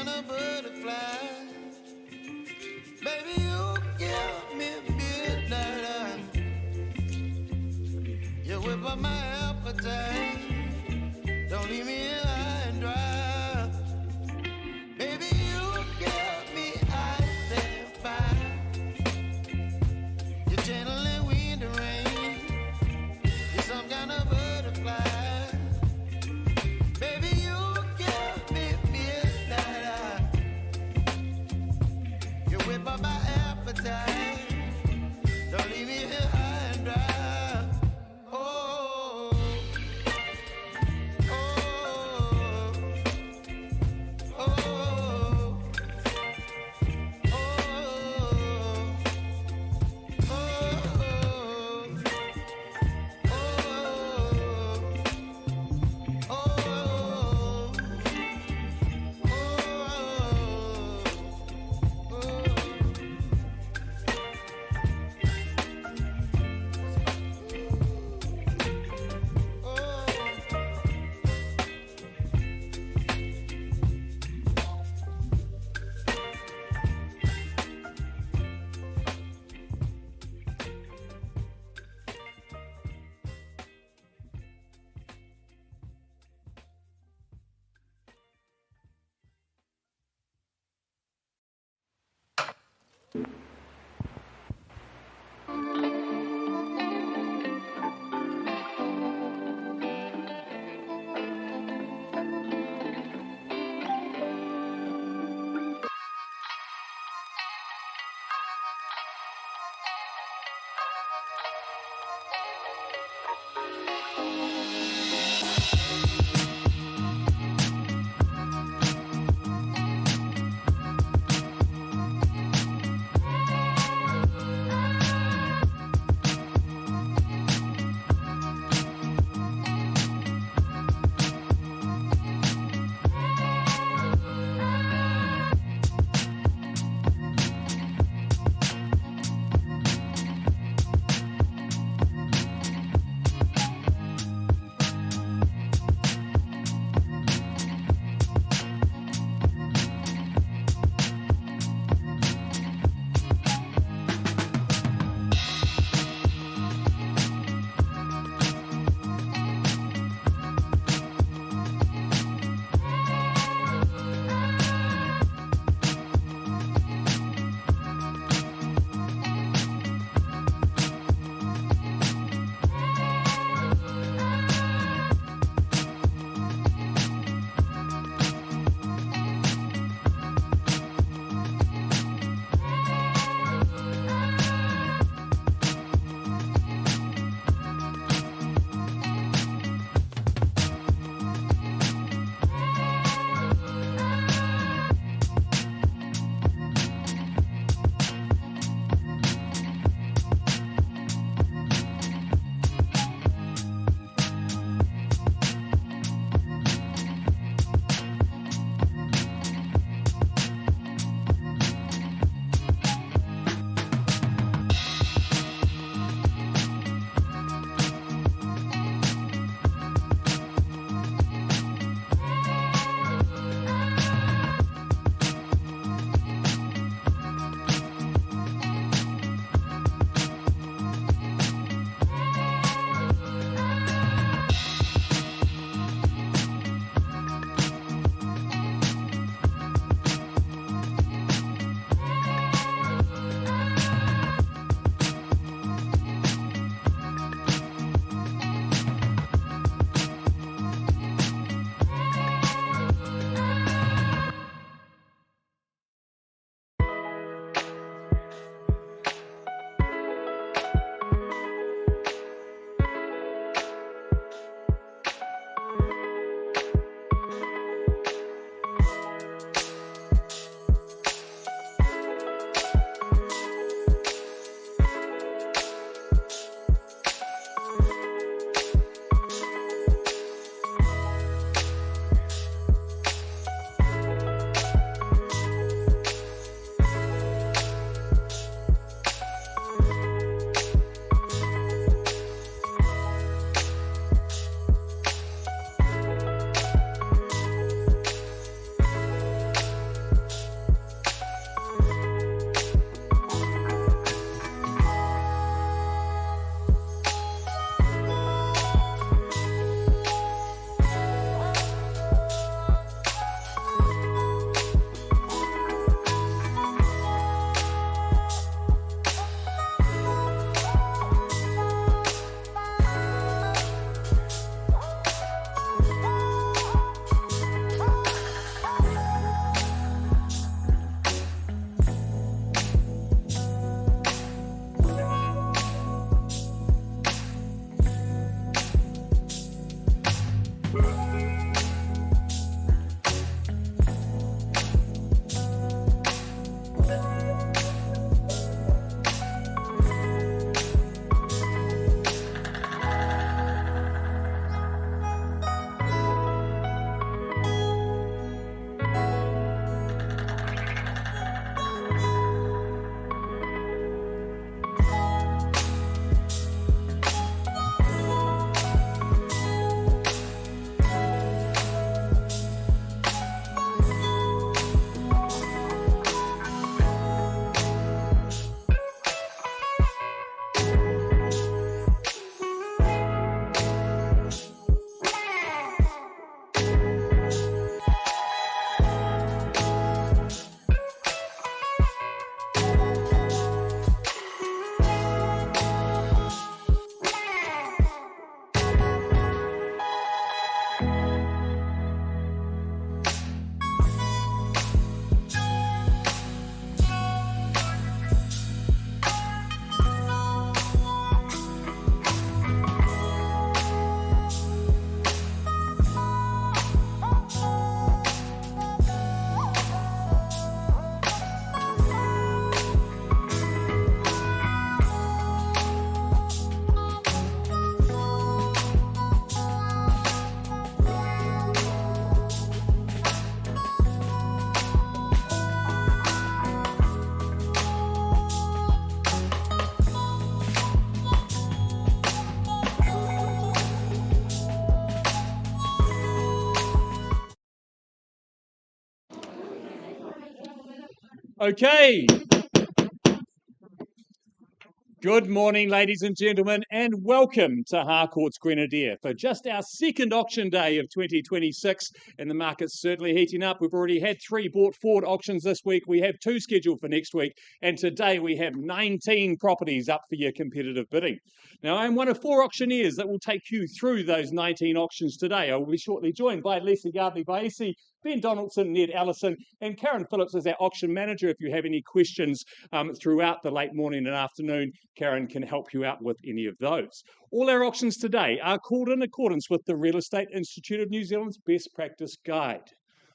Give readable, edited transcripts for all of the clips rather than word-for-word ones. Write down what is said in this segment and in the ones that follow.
kind of butterfly. Baby, you give me midnight. You whip up my appetite. Don't leave me high and dry. Baby, you give me ice and fire. You're channeling wind and rain. You're some kind of butterfly. Baby, you give me midnight. Okay. Good morning, ladies and gentlemen, and welcome to Harcourt's Grenadier for just our second auction day of 2026. And the market's certainly heating up. We've already had 3 brought forward auctions this week. We have 2 scheduled for next week. And today we have 19 properties up for your competitive bidding. Now, I'm one of 4 auctioneers that will take you through those 19 auctions today. I will be shortly joined by Leslie Gardley-Baesi, Ben Donaldson, Ned Allison, and Karen Phillips as our auction manager. If you have any questions throughout the late morning and afternoon, Karen can help you out with any of those. All our auctions today are called in accordance with the Real Estate Institute of New Zealand's Best Practice Guide.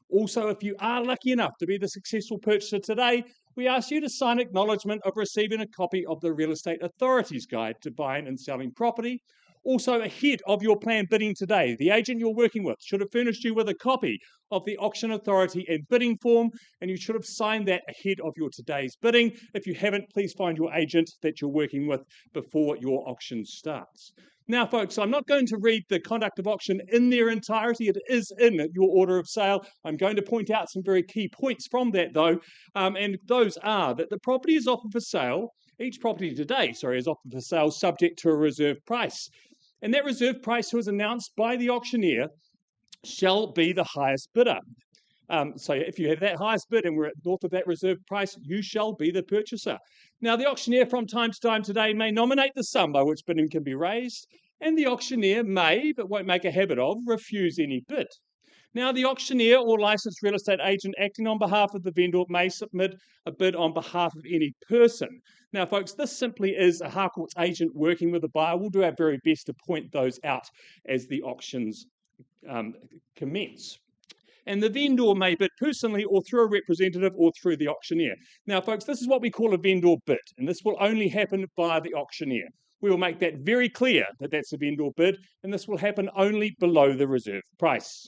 Also, if you are lucky enough to be the successful purchaser today, we ask you to sign acknowledgement of receiving a copy of the Real Estate Authority's Guide to Buying and Selling Property. Also, ahead of your planned bidding today, the agent you're working with should have furnished you with a copy of the Auction Authority and bidding form, and you should have signed that ahead of your today's bidding. If you haven't, please find your agent that you're working with before your auction starts. Now, folks, I'm not going to read the conduct of auction in their entirety. It is in your order of sale. I'm going to point out some very key points from that, though, and those are that the property is offered for sale. Each property today, is offered for sale subject to a reserve price. And that reserve price was announced by the auctioneer shall be the highest bidder. So if you have that highest bid and we're at north of that reserve price, you shall be the purchaser. Now, the auctioneer from time to time today may nominate the sum by which bidding can be raised, and the auctioneer may, but won't make a habit of, refuse any bid. Now, the auctioneer or licensed real estate agent acting on behalf of the vendor may submit a bid on behalf of any person. Now, folks, this simply is a Harcourt's agent working with the buyer. We'll do our very best to point those out as the auctions commence. And the vendor may bid personally or through a representative or through the auctioneer. Now, folks, this is what we call a vendor bid, and this will only happen via the auctioneer. We will make that very clear that that's a vendor bid, and this will happen only below the reserve price.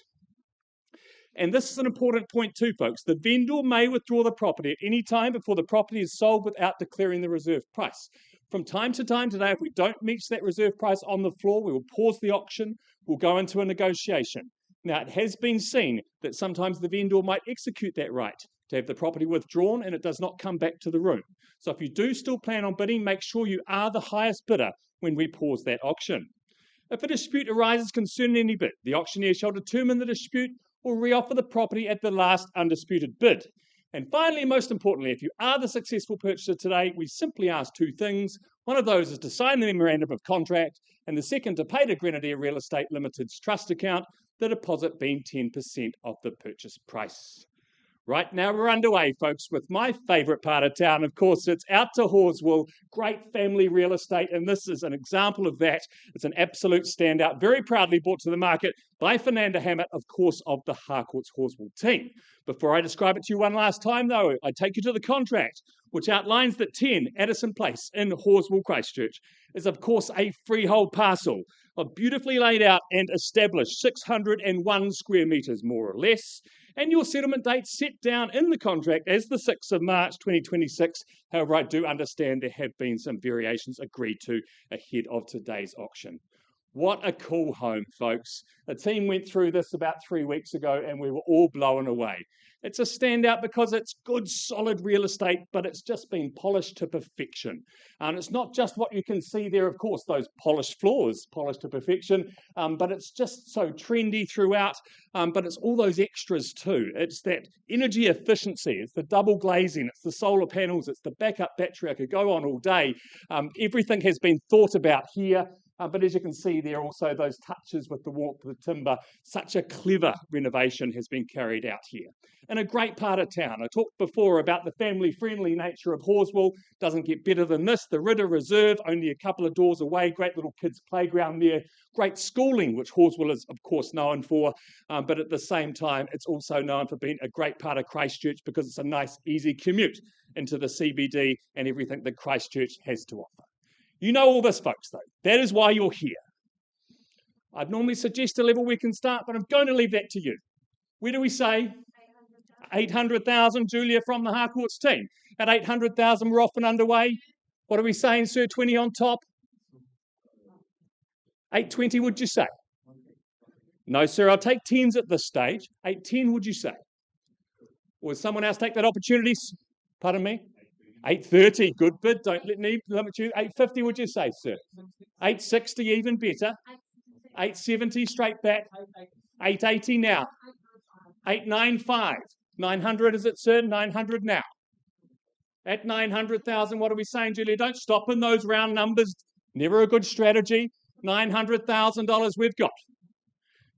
And this is an important point too, folks. The vendor may withdraw the property at any time before the property is sold without declaring the reserve price. From time to time today, if we don't reach that reserve price on the floor, we will pause the auction, we'll go into a negotiation. Now, it has been seen that sometimes the vendor might execute that right to have the property withdrawn and it does not come back to the room. So if you do still plan on bidding, make sure you are the highest bidder when we pause that auction. If a dispute arises concerning any bid, the auctioneer shall determine the dispute or reoffer the property at the last undisputed bid. And finally, most importantly, if you are the successful purchaser today, we simply ask 2 things. One of those is to sign the memorandum of contract, and the second to pay to Grenadier Real Estate Limited's trust account, the deposit being 10% of the purchase price. Right now we're underway, folks, with my favourite part of town. Of course, it's out to Horswell, great family real estate, and this is an example of that. It's an absolute standout, very proudly brought to the market by Fernanda Hammett, of course, of the Harcourt's Horswell team. Before I describe it to you one last time, though, I take you to the contract, which outlines that 10 Addison Place in Horswell, Christchurch, is, of course, a freehold parcel of beautifully laid out and established 601 square metres, more or less. And your settlement date set down in the contract as the 6th of March 2026. However, I do understand there have been some variations agreed to ahead of today's auction. What a cool home, folks. The team went through this about 3 weeks ago and we were all blown away. It's a standout because it's good, solid real estate, but it's just been polished to perfection. And it's not just what you can see there, of course, those polished floors, polished to perfection, but it's just so trendy throughout, but it's all those extras too. It's that energy efficiency, it's the double glazing, it's the solar panels, it's the backup battery. I could go on all day. Everything has been thought about here. But as you can see there, also those touches with the warmth of the timber, such a clever renovation has been carried out here. In a great part of town. I talked before about the family-friendly nature of Horswell. Doesn't get better than this. The Ridder Reserve, only a couple of doors away. Great little kids' playground there. Great schooling, which Horswell is, of course, known for. But at the same time, it's also known for being a great part of Christchurch because it's a nice, easy commute into the CBD and everything that Christchurch has to offer. You know all this, folks, though. That is why you're here. I'd normally suggest a level we can start, but I'm going to leave that to you. Where do we say? 800,000, Julia, from the Harcourt's team. At 800,000, we're off and underway. What are we saying, sir? 20 on top? 820, would you say? No, sir, I'll take 10s at this stage. 810, would you say? Or would someone else take that opportunity? Pardon me? 8.30, good bid. Don't let me limit you. 8.50, would you say, sir? 8.60, even better. 8.70, straight back. 8.80 now. 8.95. 900, is it, sir? 900 now. At 900,000, what are we saying, Julia? Don't stop in those round numbers. Never a good strategy. $900,000 we've got.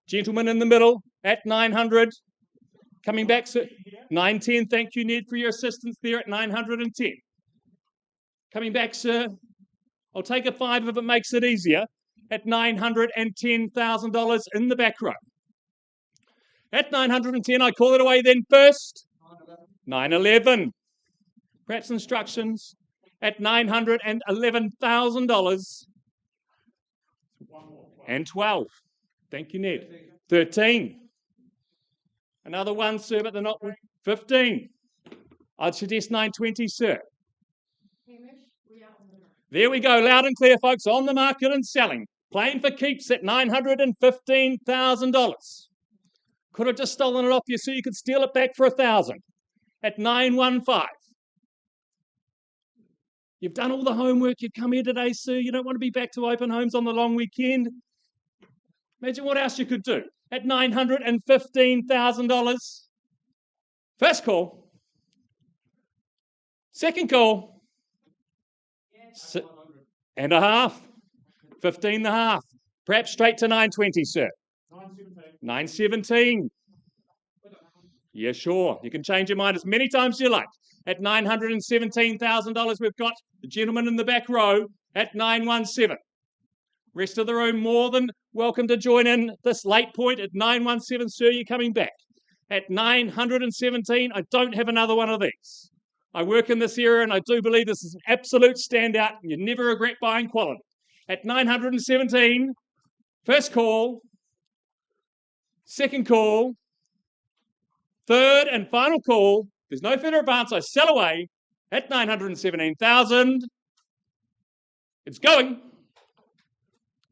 Gentleman in the middle at 900. Coming back, sir. 910. Thank you, Ned, for your assistance there at 910. Coming back, sir. I'll take a 5 if it makes it easier. At $910,000 in the back row. At 910, I call it away then first. 911. Perhaps instructions. At $911,000. And 12. Thank you, Ned. 13. Another one, sir, but they're not. 15. I'd suggest 920, sir. There we go, loud and clear, folks, on the market and selling. Playing for keeps at $915,000. Could have just stolen it off you so you could steal it back for 1,000 at 915. You've done all the homework. You've come here today, sir. You don't want to be back to open homes on the long weekend. Imagine what else you could do at $915,000. First call. Second call. And a half. 15 and a half. Perhaps straight to 920, sir. 917. Yeah, sure. You can change your mind as many times as you like. At $917,000, we've got the gentleman in the back row at 917. Rest of the room more than welcome to join in this late point at 917. Sir, you're coming back. At 917, I don't have another one of these. I work in this area and I do believe this is an absolute standout and you never regret buying quality. At 917, first call, second call, third and final call. There's no further advance. I sell away at 917,000. It's going.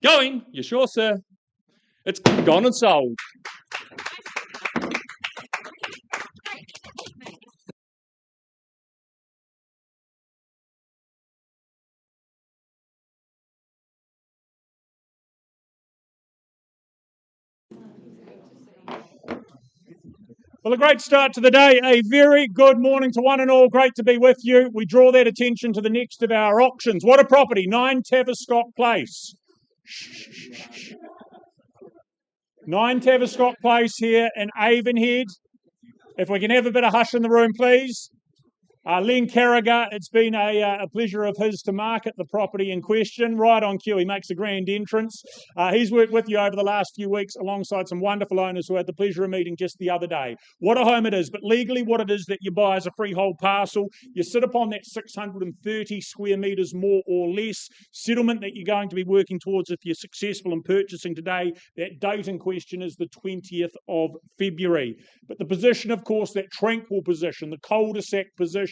Going. You sure, sir? It's gone and sold. Well, a great start to the day. A very good morning to one and all. Great to be with you. We draw that attention to the next of our auctions. What a property. 9 Tavistock Place. 9 Tavistock Place here in Avonhead. If we can have a bit of hush in the room, please. Len Carragher, it's been a pleasure of his to market the property in question. Right on cue, he makes a grand entrance. He's worked with you over the last few weeks alongside some wonderful owners who had the pleasure of meeting just the other day. What a home it is, but legally what it is that you buy as a freehold parcel. You sit upon that 630 square metres more or less. Settlement that you're going to be working towards if you're successful in purchasing today. That date in question is the 20th of February. But the position, of course, that tranquil position, the cul-de-sac position,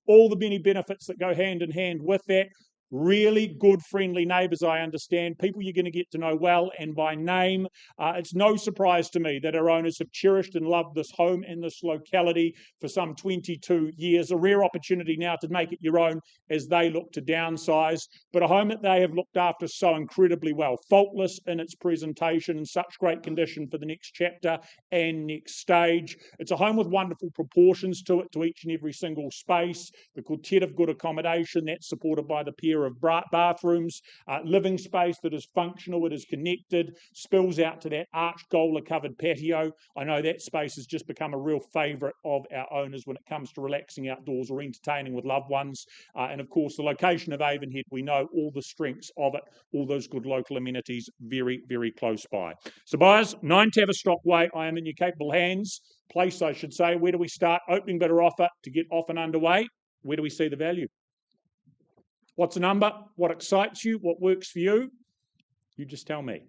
all the many benefits that go hand in hand with that. Really good, friendly neighbours, I understand. People you're going to get to know well and by name. It's no surprise to me that our owners have cherished and loved this home and this locality for some 22 years. A rare opportunity now to make it your own as they look to downsize. But a home that they have looked after so incredibly well. Faultless in its presentation, in such great condition for the next chapter and next stage. It's a home with wonderful proportions to it, to each and every single space. The quartet of good accommodation that's supported by the pair of bathrooms, living space that is functional, it is connected, spills out to that arched Gola covered patio. I know that space has just become a real favourite of our owners when it comes to relaxing outdoors or entertaining with loved ones. And of course, the location of Avonhead, we know all the strengths of it, all those good local amenities very, very close by. So buyers, 9 Tavistock Way, I am in your capable hands. Place, I should say. Where do we start? Opening bidder offer to get off and underway. Where do we see the value? What's the number? What excites you? What works for you? You just tell me.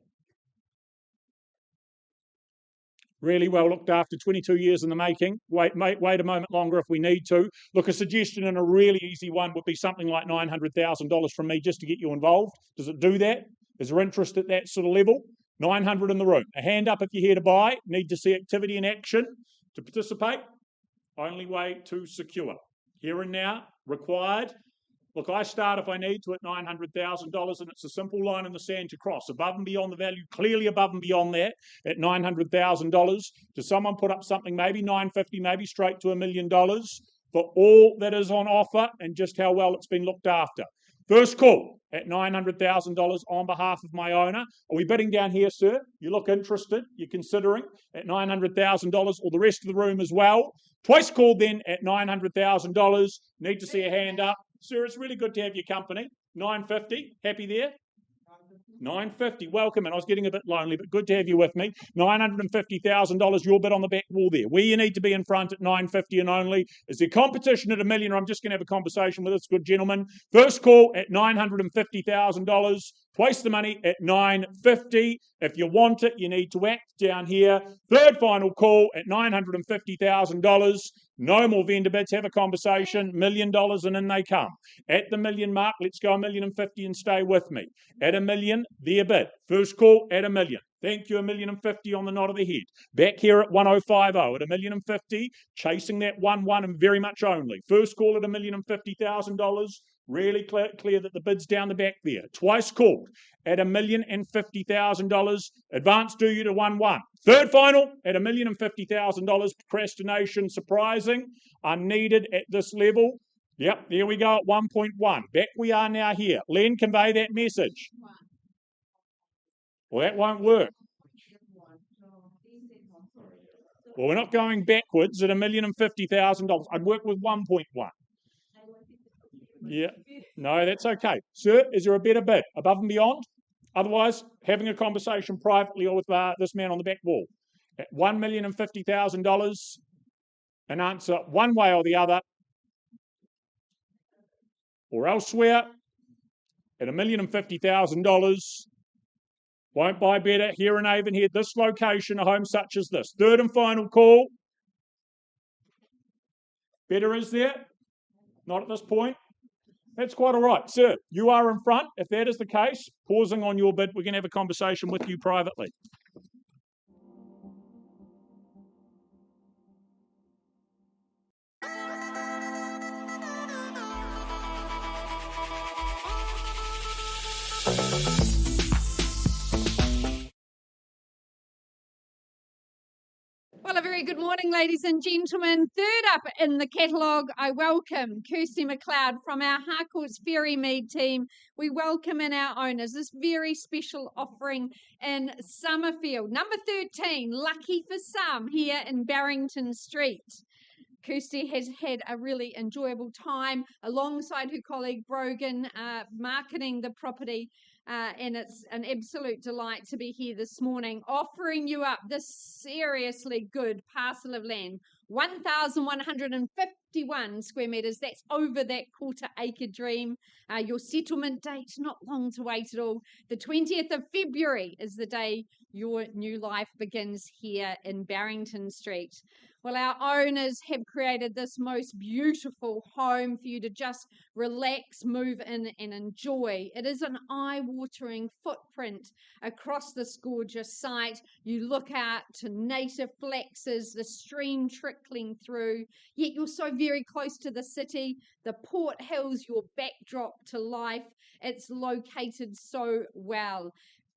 Really well looked after, 22 years in the making. Wait a moment longer if we need to. Look, a suggestion and a really easy one would be something like $900,000 from me just to get you involved. Does it do that? Is there interest at that sort of level? 900 in the room. A hand up if you're here to buy. Need to see activity in action to participate. Only way to secure. Here and now, required. Look, I start if I need to at $900,000, and it's a simple line in the sand to cross. Above and beyond the value, clearly above and beyond that at $900,000. Does someone put up something, maybe $950,000, maybe straight to $1 million for all that is on offer and just how well it's been looked after? First call at $900,000 on behalf of my owner. Are we bidding down here, sir? You look interested. You're considering at $900,000, or the rest of the room as well. Twice called then at $900,000. Need to see a hand up. Sir, it's really good to have your company. $950, happy there? $950, welcome. And I was getting a bit lonely, but good to have you with me. $950,000, your bid on the back wall there. Where you need to be in front at $950 and only. Is there competition at $1 million? I'm just going to have a conversation with this good gentleman. First call at $950,000. Twice the money at $950. If you want it, you need to act down here. Third final call at $950,000. No more vendor bids. Have a conversation. $1 million and in they come. At the $1 million mark, let's go $1,050,000 and stay with me. At $1 million, their bid. First call at $1 million. Thank you, $1,050,000 on the nod of the head. Back here at 1050 at $1,050,000, chasing that 1-1 and very much only. First call at $1,050,000. Really clear that the bid's down the back there. Twice called at $1,050,000. Advance do you to 1-1. Third final at $1,050,000. Procrastination surprising, unneeded at this level. Yep, there we go at 1.1. Back we are now here. Len, convey that message. Well, that won't work. Well, we're not going backwards at $1,050,000. I'd work with 1.1. Yeah, no, that's okay. Sir, is there a better bid above and beyond? Otherwise, having a conversation privately or with this man on the back wall. At $1,050,000, an answer one way or the other, or elsewhere at $1,050,000. Won't buy better here in Avonhead, this location, a home such as this. Third and final call. Better is there? Not at this point. That's quite all right. Sir, you are in front. If that is the case, pausing on your bid, we're going to have a conversation with you privately. Well, a very good morning, ladies and gentlemen. Third up in the catalogue, I welcome Kirsty McLeod from our Harcourts Ferry Mead team. We welcome in our owners this very special offering in Summerfield. Number 13, Lucky for Some, here in Barrington Street. Kirsty has had a really enjoyable time alongside her colleague Brogan marketing the property. And it's an absolute delight to be here this morning, offering you up this seriously good parcel of land, 1,151 square metres. That's over that quarter-acre dream. Your settlement date, not long to wait at all. The 20th of February is the day your new life begins here in Barrington Street. Well, our owners have created this most beautiful home for you to just relax, move in and enjoy. It is an eye-watering footprint across this gorgeous site. You look out to native flaxes, the stream trickling through, yet you're so very close to the city. The Port Hills, your backdrop to life. It's located so well.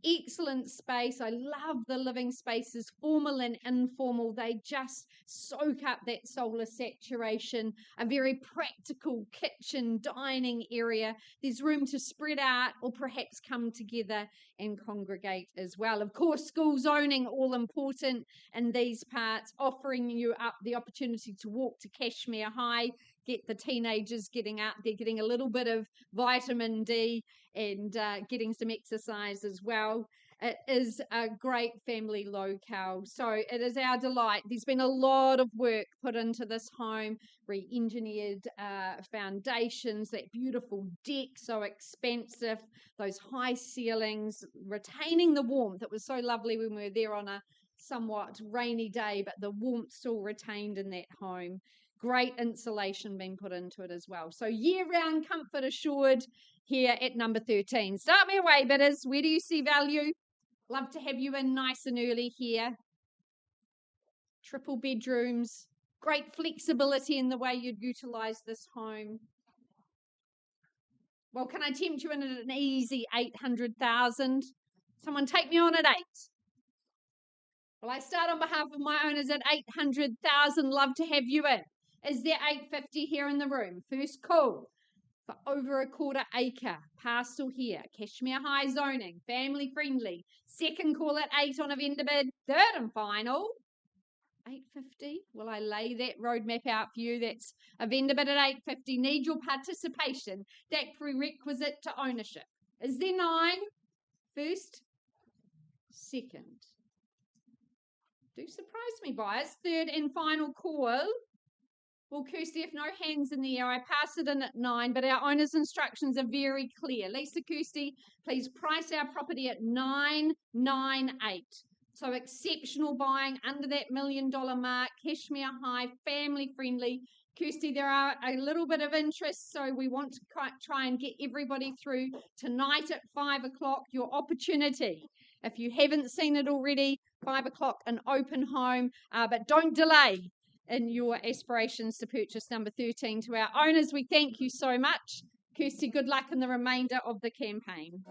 Excellent space. I love the living spaces, formal and informal. They just soak up that solar saturation. A very practical kitchen, dining area. There's room to spread out or perhaps come together and congregate as well. Of course, school zoning, all important in these parts, offering you up the opportunity to walk to Cashmere High, get the teenagers getting out there, getting a little bit of vitamin D and getting some exercise as well. It is a great family locale. So it is our delight. There's been a lot of work put into this home, re-engineered foundations, that beautiful deck, so expansive, those high ceilings, retaining the warmth. It was so lovely when we were there on a somewhat rainy day, but the warmth still retained in that home. Great insulation being put into it as well. So year-round comfort assured here at number 13. Start me away, bidders. Where do you see value? Love to have you in nice and early here. Triple bedrooms, Great flexibility in the way you'd utilise this home. Well, can I tempt you in at an easy 800,000? Someone take me on at 8. Well, I start on behalf of my owners at 800,000. Love to have you in. Is there 850 here in the room? First call for over a quarter acre parcel here. Cashmere High zoning, family friendly. Second call at 8 on a vendor bid. Third and final, 850. Will I lay that roadmap out for you? That's a vendor bid at 850. Need your participation. That prerequisite to ownership. Is there 9? First, second. Do surprise me, buyers. Third and final call. Well, Kirsty, if no hands in the air, I pass it in at 9, but our owner's instructions are very clear. Lisa, Kirsty, please price our property at 998. So exceptional buying under that $1 million mark, Cashmere High, family friendly. Kirsty, there are a little bit of interest, so we want to try and get everybody through tonight at 5 o'clock, your opportunity. If you haven't seen it already, 5 o'clock, an open home, but don't delay in your aspirations to purchase number 13. To our owners, we thank you so much. Kirsty, good luck in the remainder of the campaign.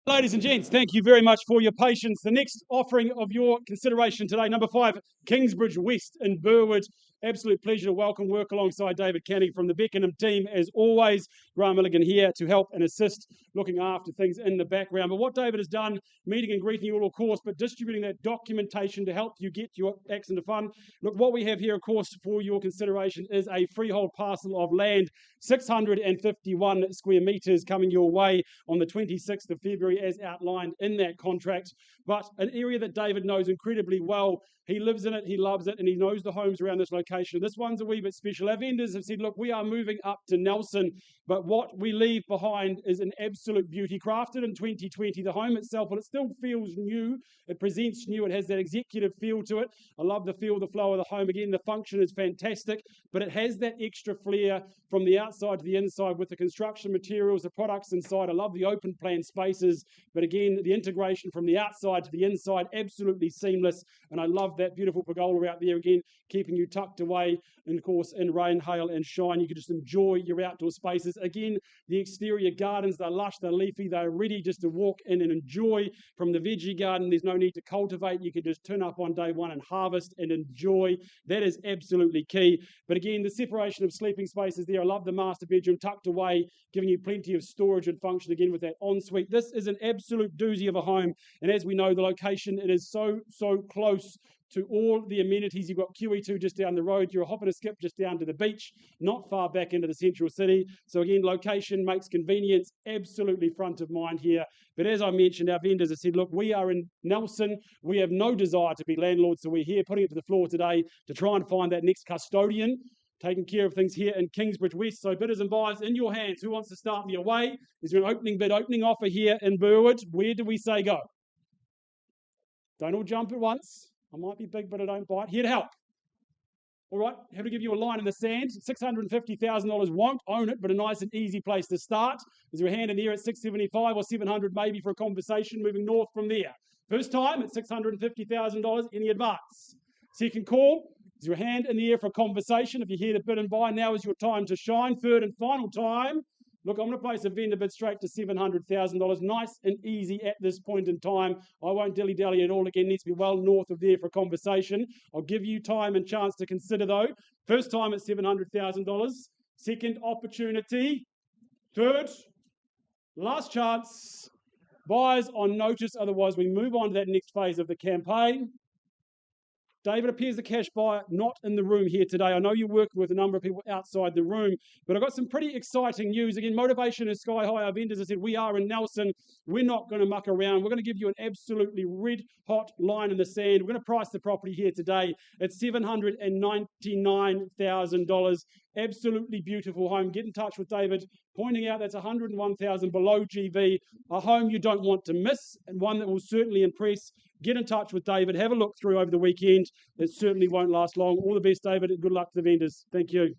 Ladies and gents, thank you very much for your patience. The next offering of your consideration today, number 5, Kingsbridge West in Burwood. Absolute pleasure to welcome, work alongside David Canning from the Beckenham team. As always, Graham Milligan here to help and assist, looking after things in the background. But what David has done, meeting and greeting you all, of course, but distributing that documentation to help you get your acts into fun. Look, what we have here, of course, for your consideration is a freehold parcel of land, 651 square metres, coming your way on the 26th of February as outlined in that contract. But an area that David knows incredibly well. He lives in it, he loves it, and he knows the homes around this location. This one's a wee bit special. Our vendors have said, look, we are moving up to Nelson, but what we leave behind is an absolute beauty. Crafted in 2020, the home itself, well, it still feels new. It presents new. It has that executive feel to it. I love the feel, the flow of the home. Again, the function is fantastic, but it has that extra flair from the outside to the inside with the construction materials, the products inside. I love the open plan spaces But again, the integration from the outside to the inside, absolutely seamless. And I love that beautiful pergola out there again, keeping you tucked away. And of course, in rain, hail and shine, you can just enjoy your outdoor spaces. Again, the exterior gardens, they're lush, they're leafy, they're ready just to walk in and enjoy. From the veggie garden, there's no need to cultivate. You can just turn up on day one and harvest and enjoy. That is absolutely key. But again, the separation of sleeping spaces there. I love the master bedroom tucked away, giving you plenty of storage and function again with that ensuite. This is an absolute doozy of a home. And as we know, the location, it is so close to all the amenities. You've got QE2 just down the road. You're a hop and a skip just down to the beach, not far back into the central city. So again, location makes convenience absolutely front of mind here. But as I mentioned, our vendors have said, look, we are in Nelson. We have no desire to be landlords. So we're here putting it to the floor today to try and find that next custodian, taking care of things here in Kingsbridge West. So bidders and buyers, in your hands. Who wants to start me away? Is there an opening bid, opening offer here in Burwood? Where do we say go? Don't all jump at once. I might be big, but I don't bite. Here to help. All right, have to give you a line in the sand. $650,000 won't own it, but a nice and easy place to start. Is there a hand in there at $675 or $700 maybe for a conversation, moving north from there? First time at $650,000, any advance? Second call, is there a hand in the air for a conversation? If you're here to bid and buy, now is your time to shine. Third and final time. Look, I'm going to place a vendor bid straight to $700,000. Nice and easy at this point in time. I won't dilly-dally at all. Again, needs to be well north of there for a conversation. I'll give you time and chance to consider, though. First time at $700,000. Second opportunity. Third. Last chance. Buyers on notice. Otherwise, we move on to that next phase of the campaign. David appears the cash buyer not in the room here today. I know you're working with a number of people outside the room, but I've got some pretty exciting news. Again, motivation is sky high. Our vendors have said, we are in Nelson. We're not going to muck around. We're going to give you an absolutely red hot line in the sand. We're going to price the property here today at $799,000. Absolutely beautiful home. Get in touch with David, pointing out that's $101,000 below GV. A home you don't want to miss, and one that will certainly impress. Get in touch with David. Have a look through over the weekend. It certainly won't last long. All the best, David, and good luck to the vendors. Thank you.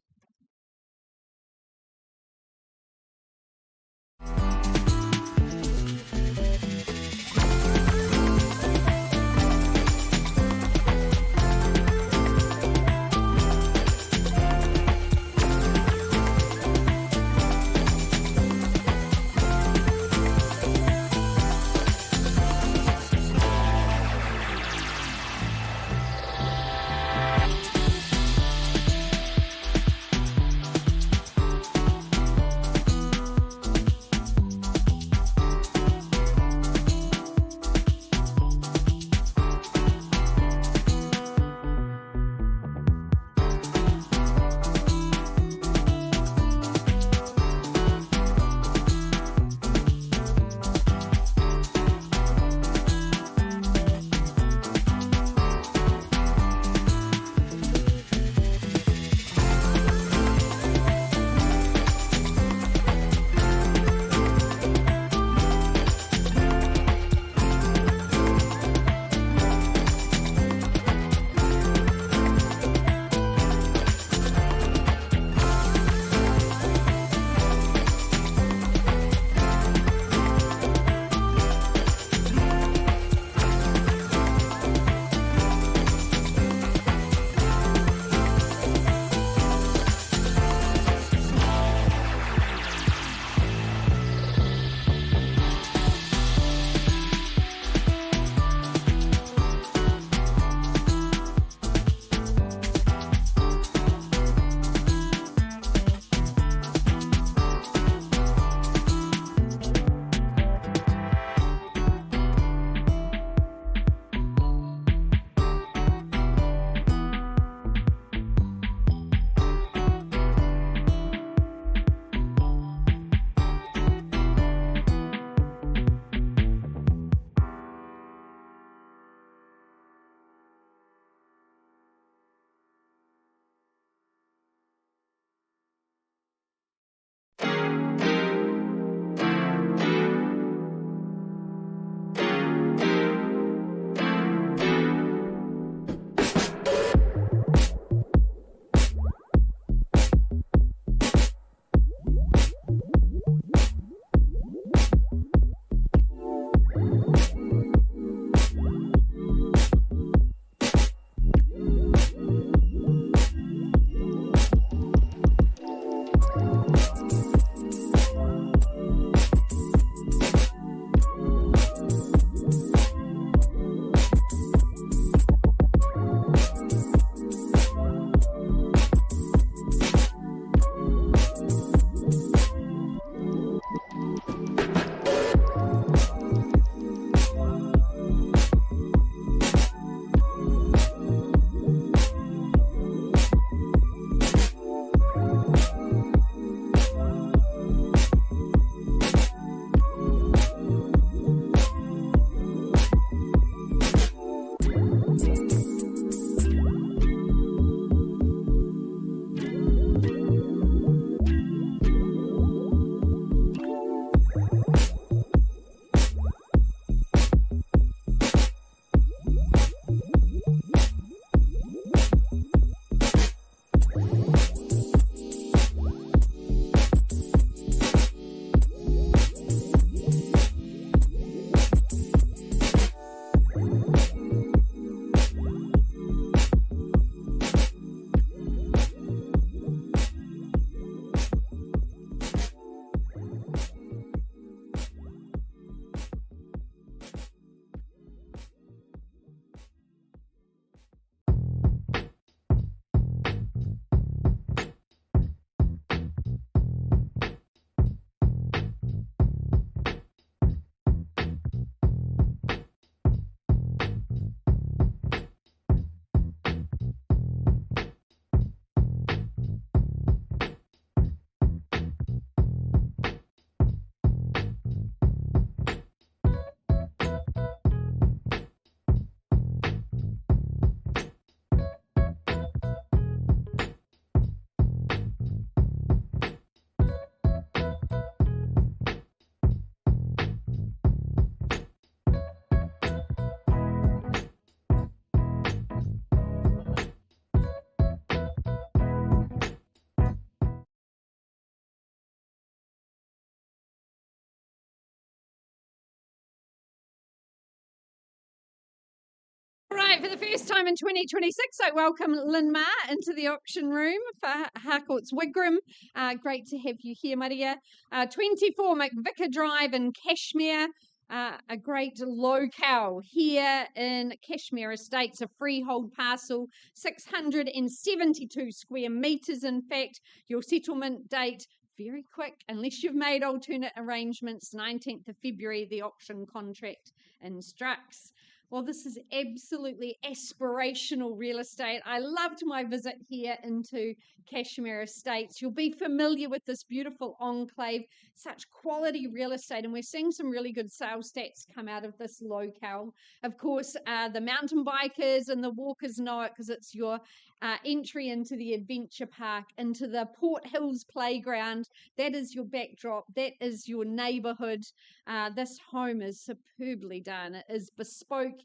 Right, for the first time in 2026, I welcome Lynn Ma into the auction room for Harcourt's Wigram. Great to have you here, Maria. 24 McVicar Drive in Cashmere. A great locale here in Cashmere Estates, a freehold parcel, 672 square metres. In fact, your settlement date very quick, unless you've made alternate arrangements. 19th of February, the auction contract instructs. Well, this is absolutely aspirational real estate. I loved my visit here into Cashmere Estates. You'll be familiar with this beautiful enclave, such quality real estate, and we're seeing some really good sales stats come out of this locale. Of course, the mountain bikers and the walkers know it because it's your entry into the adventure park, into the Port Hills playground. That is your backdrop. That is your neighbourhood. This home is superbly done. It is bespoke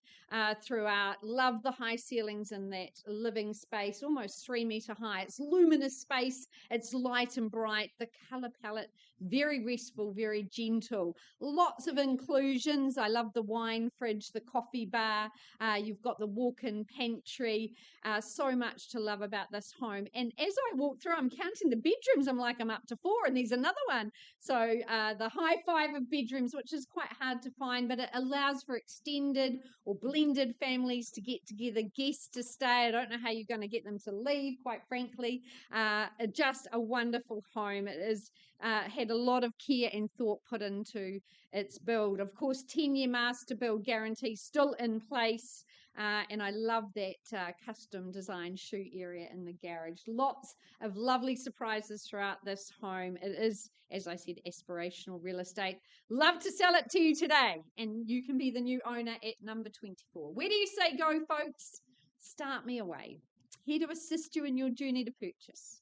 throughout. Love the high ceilings in that living space, almost 3 metre high. It's luminous space. It's light and bright. The colour palette, very restful, very gentle. Lots of inclusions. I love the wine fridge, the coffee bar. You've got the walk-in pantry. So much to love about this home. And as I walk through, I'm counting the bedrooms. I'm like, I'm up to 4, and there's another one. So the high 5 of bedrooms, which is quite hard to find, but it allows for extended or blended families to get together, guests to stay. I don't know how you're going to get them to leave, quite frankly. Just a wonderful home. It is had a lot of care and thought put into its build. Of course, 10-year master build guarantee still in place. And I love that custom design shoe area in the garage. Lots of lovely surprises throughout this home. It is, as I said, aspirational real estate. Love to sell it to you today. And you can be the new owner at number 24. Where do you say go, folks? Start me away. Here to assist you in your journey to purchase.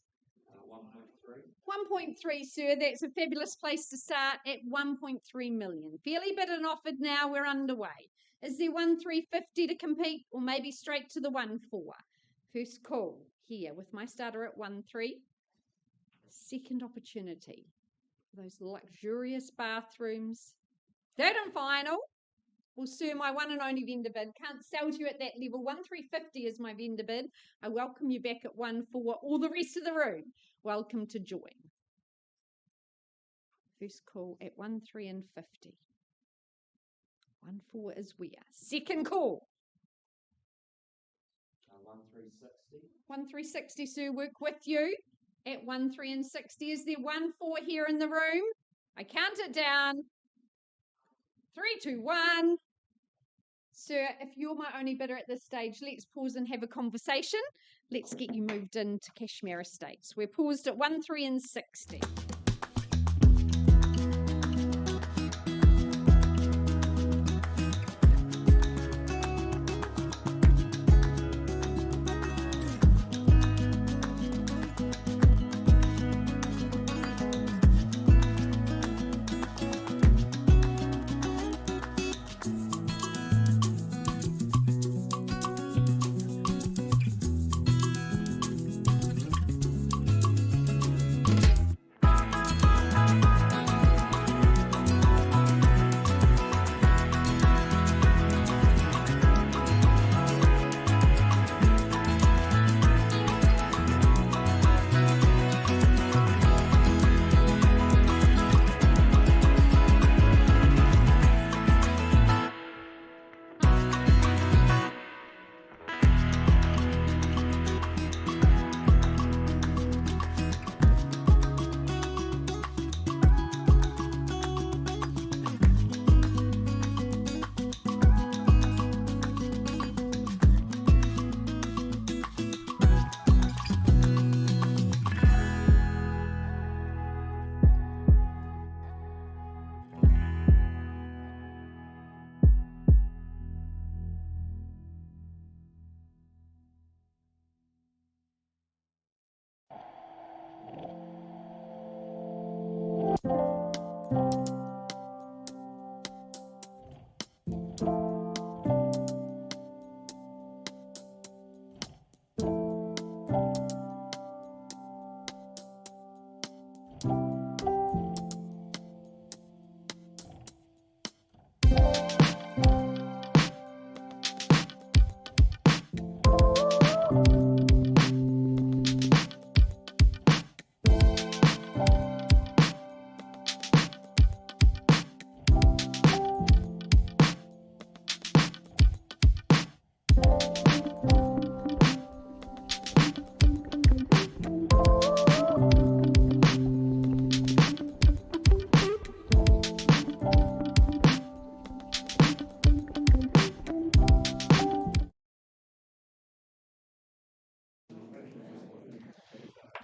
1.3, sir. That's a fabulous place to start at 1.3 million. Fairly bid and offered now. We're underway. Is there 1,350 to compete, or maybe straight to the 1.4? First call here with my starter at 1.3. Second opportunity. Those luxurious bathrooms. Third and final. Well, sir, my one and only vendor bid. Can't sell to you at that level. 1,350 is my vendor bid. I welcome you back at 1.4. All the rest of the room, welcome to join. First call at 1,350. 1.4 is where? Second call. 1,360. 1,360, sir. Work with you at 1,360. Is there 1.4 here in the room? I count it down. 3, 2, 1. Sir, if you're my only bidder at this stage, let's pause and have a conversation. Let's get you moved into Cashmere Estates. We're paused at 1,360.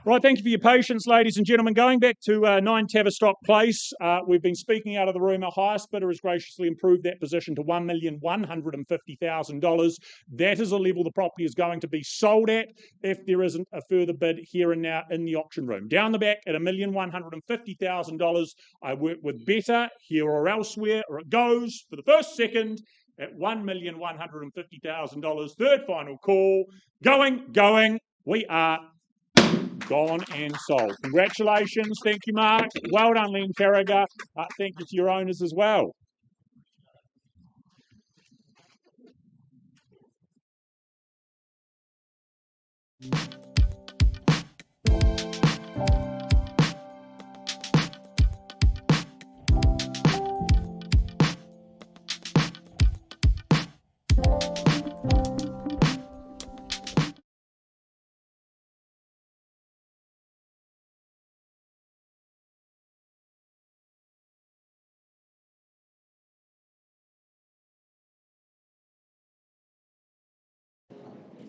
Right, thank you for your patience, ladies and gentlemen. Going back to 9 Tavistock Place, we've been speaking out of the room. Our highest bidder has graciously improved that position to $1,150,000. That is a level the property is going to be sold at if there isn't a further bid here and now in the auction room. Down the back at $1,150,000, I work with Better here or elsewhere, or it goes for the first second at $1,150,000. Third final call. Going. We are gone and sold. Congratulations. Thank you, Mark. Well done, Len Carragher. Thank you to your owners as well.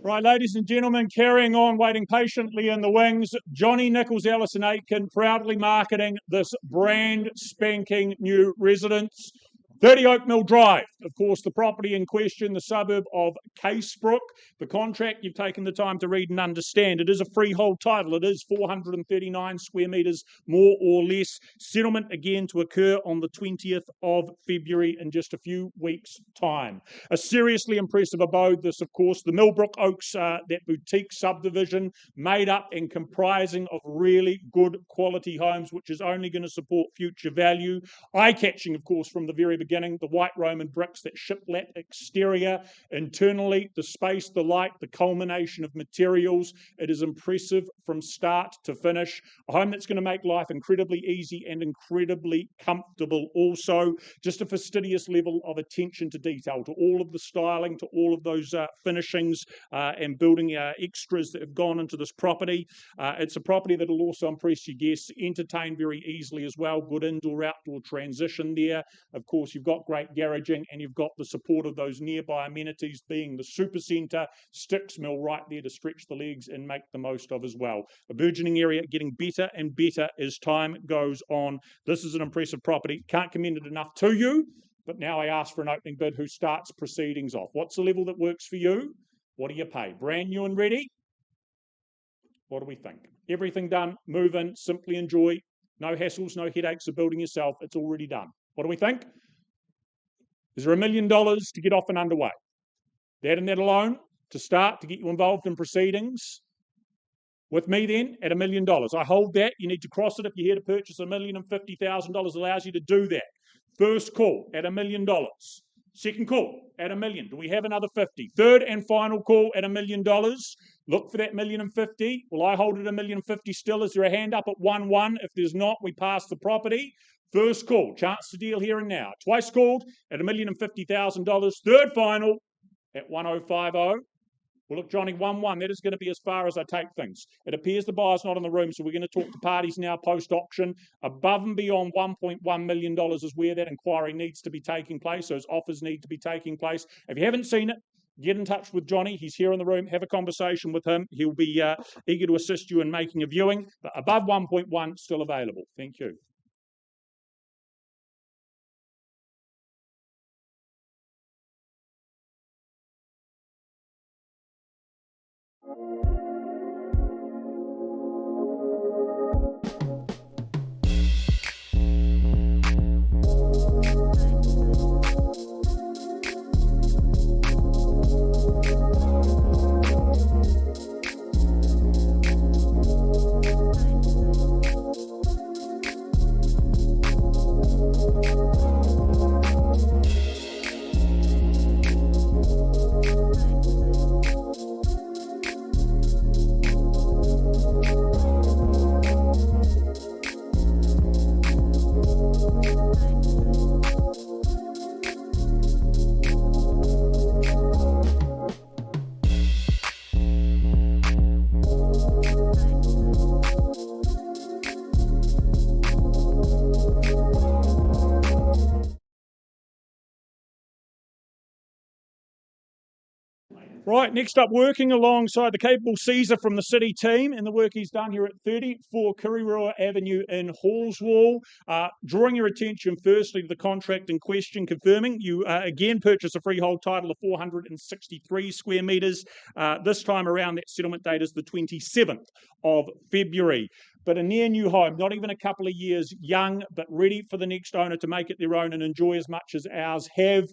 Right, ladies and gentlemen, carrying on, waiting patiently in the wings, Johnny Nichols, Alison Aitken, proudly marketing this brand spanking new residence. 30 Oakmill Drive, of course, the property in question, the suburb of Casebrook. The contract you've taken the time to read and understand. It is a freehold title. It is 439 square metres, more or less. Settlement again to occur on the 20th of February in just a few weeks' time. A seriously impressive abode, this, of course, the Millbrook Oaks, that boutique subdivision, made up and comprising of really good quality homes, which is only going to support future value. Eye-catching, of course, from the very beginning, the white Roman bricks, that shiplap exterior, internally, the space, the light, the culmination of materials. It is impressive from start to finish. A home that's going to make life incredibly easy and incredibly comfortable also. Just a fastidious level of attention to detail, to all of the styling, to all of those finishings and building extras that have gone into this property. It's a property that will also impress your guests, entertain very easily as well. Good indoor-outdoor transition there. Of course, you've got great garaging and you've got the support of those nearby amenities, being the Supercentre, Sticks Mill right there to stretch the legs and make the most of as well. A burgeoning area getting better and better as time goes on. This is an impressive property. Can't commend it enough to you, but now I ask for an opening bid. Who starts proceedings off? What's the level that works for you? What do you pay? Brand new and ready? What do we think? Everything done, move in, simply enjoy. No hassles, no headaches of building yourself. It's already done. What do we think? Is there $1 million to get off and underway? That and that alone to start, to get you involved in proceedings. With me then at $1 million. I hold that. You need to cross it if you're here to purchase. $1,050,000 allows you to do that. First call at $1 million. Second call at $1 million. Do we have another 50? Third and final call at $1 million. Look for that $1,050,000. Will I hold it at $1,050,000 still? Is there a hand up at 1-1? If there's not, we pass the property. First call, chance to deal here and now. Twice called at $1,050,000. Third final at 1,050. Well, look, Johnny, 1-1. That is going to be as far as I take things. It appears the buyer's not in the room, so we're going to talk to parties now post-auction. Above and beyond $1.1 million is where that inquiry needs to be taking place. Those offers need to be taking place. If you haven't seen it, get in touch with Johnny. He's here in the room. Have a conversation with him. He'll be eager to assist you in making a viewing. But above 1.1, still available. Thank you. Right, next up, working alongside the capable Caesar from the City team, and the work he's done here at 34 Kirrirua Avenue in Hallswall. Drawing your attention firstly to the contract in question, confirming you again purchase a freehold title of 463 square metres. This time around, that settlement date is the 27th of February. But a near new home, not even a couple of years young, but ready for the next owner to make it their own and enjoy as much as ours have.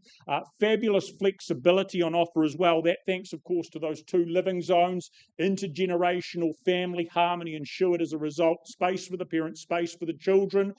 Fabulous flexibility on offer as well. That thanks, of course, to those 2 living zones, intergenerational family harmony ensured as a result. Space for the parents, space for the children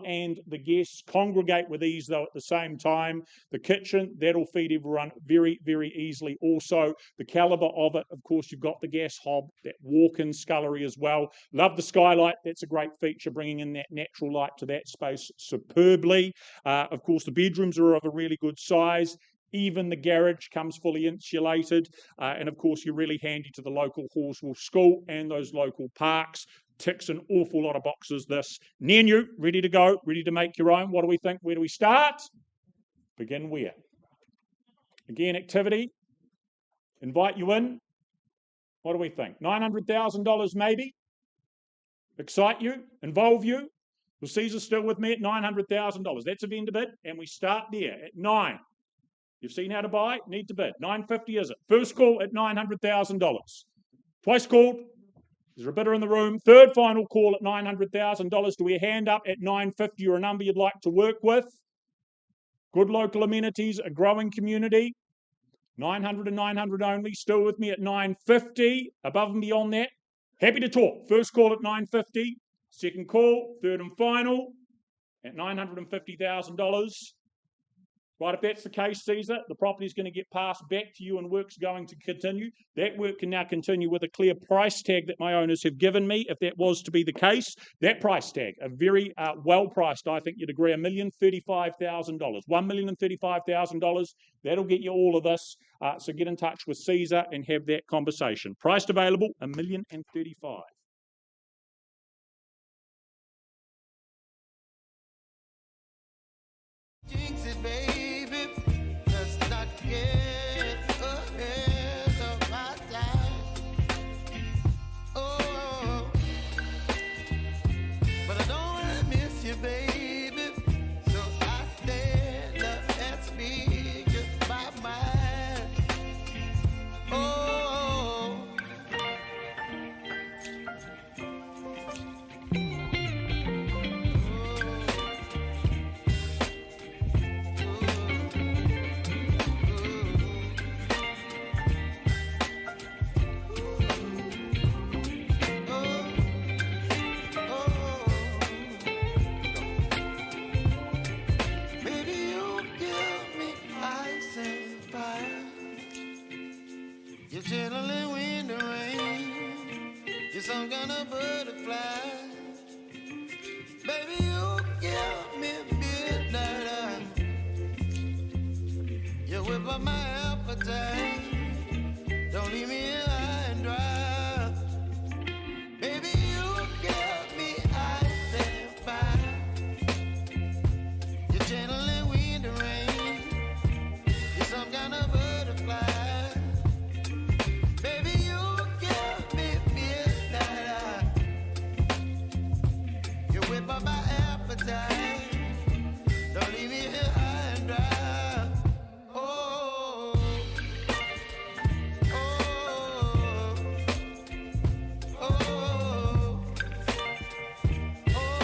and the guests. Congregate with ease, though, at the same time. The kitchen, that'll feed everyone very, very easily. Also, the calibre of it, of course, you've got the gas hob, that walk-in scullery as well. Love the skylight. That's a great feature, bringing in that natural light to that space superbly. Of course, the bedrooms are of a really good size. Even the garage comes fully insulated. And of course, you're really handy to the local Hallswall School and those local parks. Ticks an awful lot of boxes, this. Near new, ready to go, ready to make your own. What do we think? Where do we start? Begin where? Again, activity. Invite you in. What do we think? $900,000 maybe? Excite you? Involve you? Well, Caesar's still with me at $900,000. That's a vendor bid, and we start there at 9. You've seen how to buy? Need to bid. $950 is it? First call at $900,000. Twice called. Is there a bidder in the room? Third final call at $900,000. Do we hand up at $950 or a number you'd like to work with? Good local amenities, a growing community. 900 and 900 only. Still with me at $950. Above and beyond that, happy to talk. First call at $950. Second call, third and final at $950,000. Right, if that's the case, Caesar, the property's going to get passed back to you and work's going to continue. That work can now continue with a clear price tag that my owners have given me, if that was to be the case. That price tag, a very well-priced, I think you'd agree, $1,035,000. $1,035,000, that'll get you all of this. So get in touch with Caesar and have that conversation. Priced available, $1,035,000. Jinx it, baby. Let's not get ahead of my time. Oh, but I don't wanna miss you, baby. So I stand up and speak my mind. Oh. Baby, you give me ice and fire. You're chilling wind and rain. You're some kind of butterfly. Baby, you give me midnight. You whip up my appetite. Don't leave me high and dry. Baby, you give me ice and fire. You're channeling wind and rain. You're some kind of butterfly. Baby, you give me midnight. You whip up my appetite. Don't leave me here high and dry. Oh, oh, oh, oh,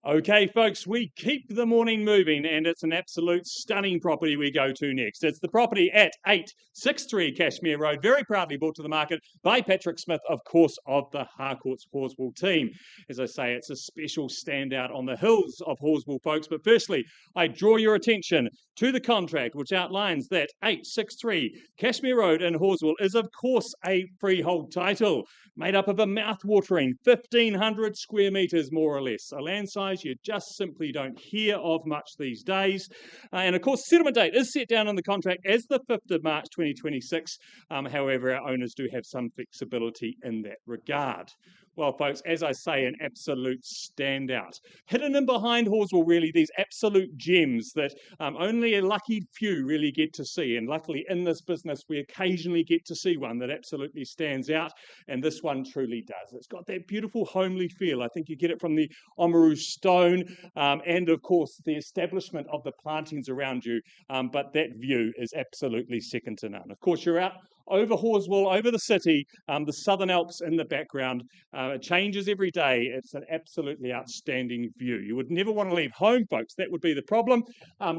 Okay, folks, we keep the morning moving, and it's an absolute stunning property we go to next. It's the property at 863 Cashmere Road, very proudly brought to the market by Patrick Smith, of course, of the Harcourts Horswell team. As I say, it's a special standout on the hills of Horswell, folks. But firstly, I draw your attention to the contract, which outlines that 863 Cashmere Road in Horswell is, of course, a freehold title made up of a mouth-watering 1,500 square metres, more or less, a land size you just simply don't hear of much these days. And of course, settlement date is set down on the contract as the 5th of March 2026. However, our owners do have some flexibility in that regard. Well, folks, as I say, an absolute standout. Hidden in behind Horswell, really, these absolute gems that only a lucky few really get to see. And luckily, in this business, we occasionally get to see one that absolutely stands out. And this one truly does. It's got that beautiful homely feel. I think you get it from the Oamaru stone and, of course, the establishment of the plantings around you. But that view is absolutely second to none. Of course, you're out over Horswell, over the city, the Southern Alps in the background. It changes every day. It's an absolutely outstanding view. You would never want to leave home, folks. That would be the problem.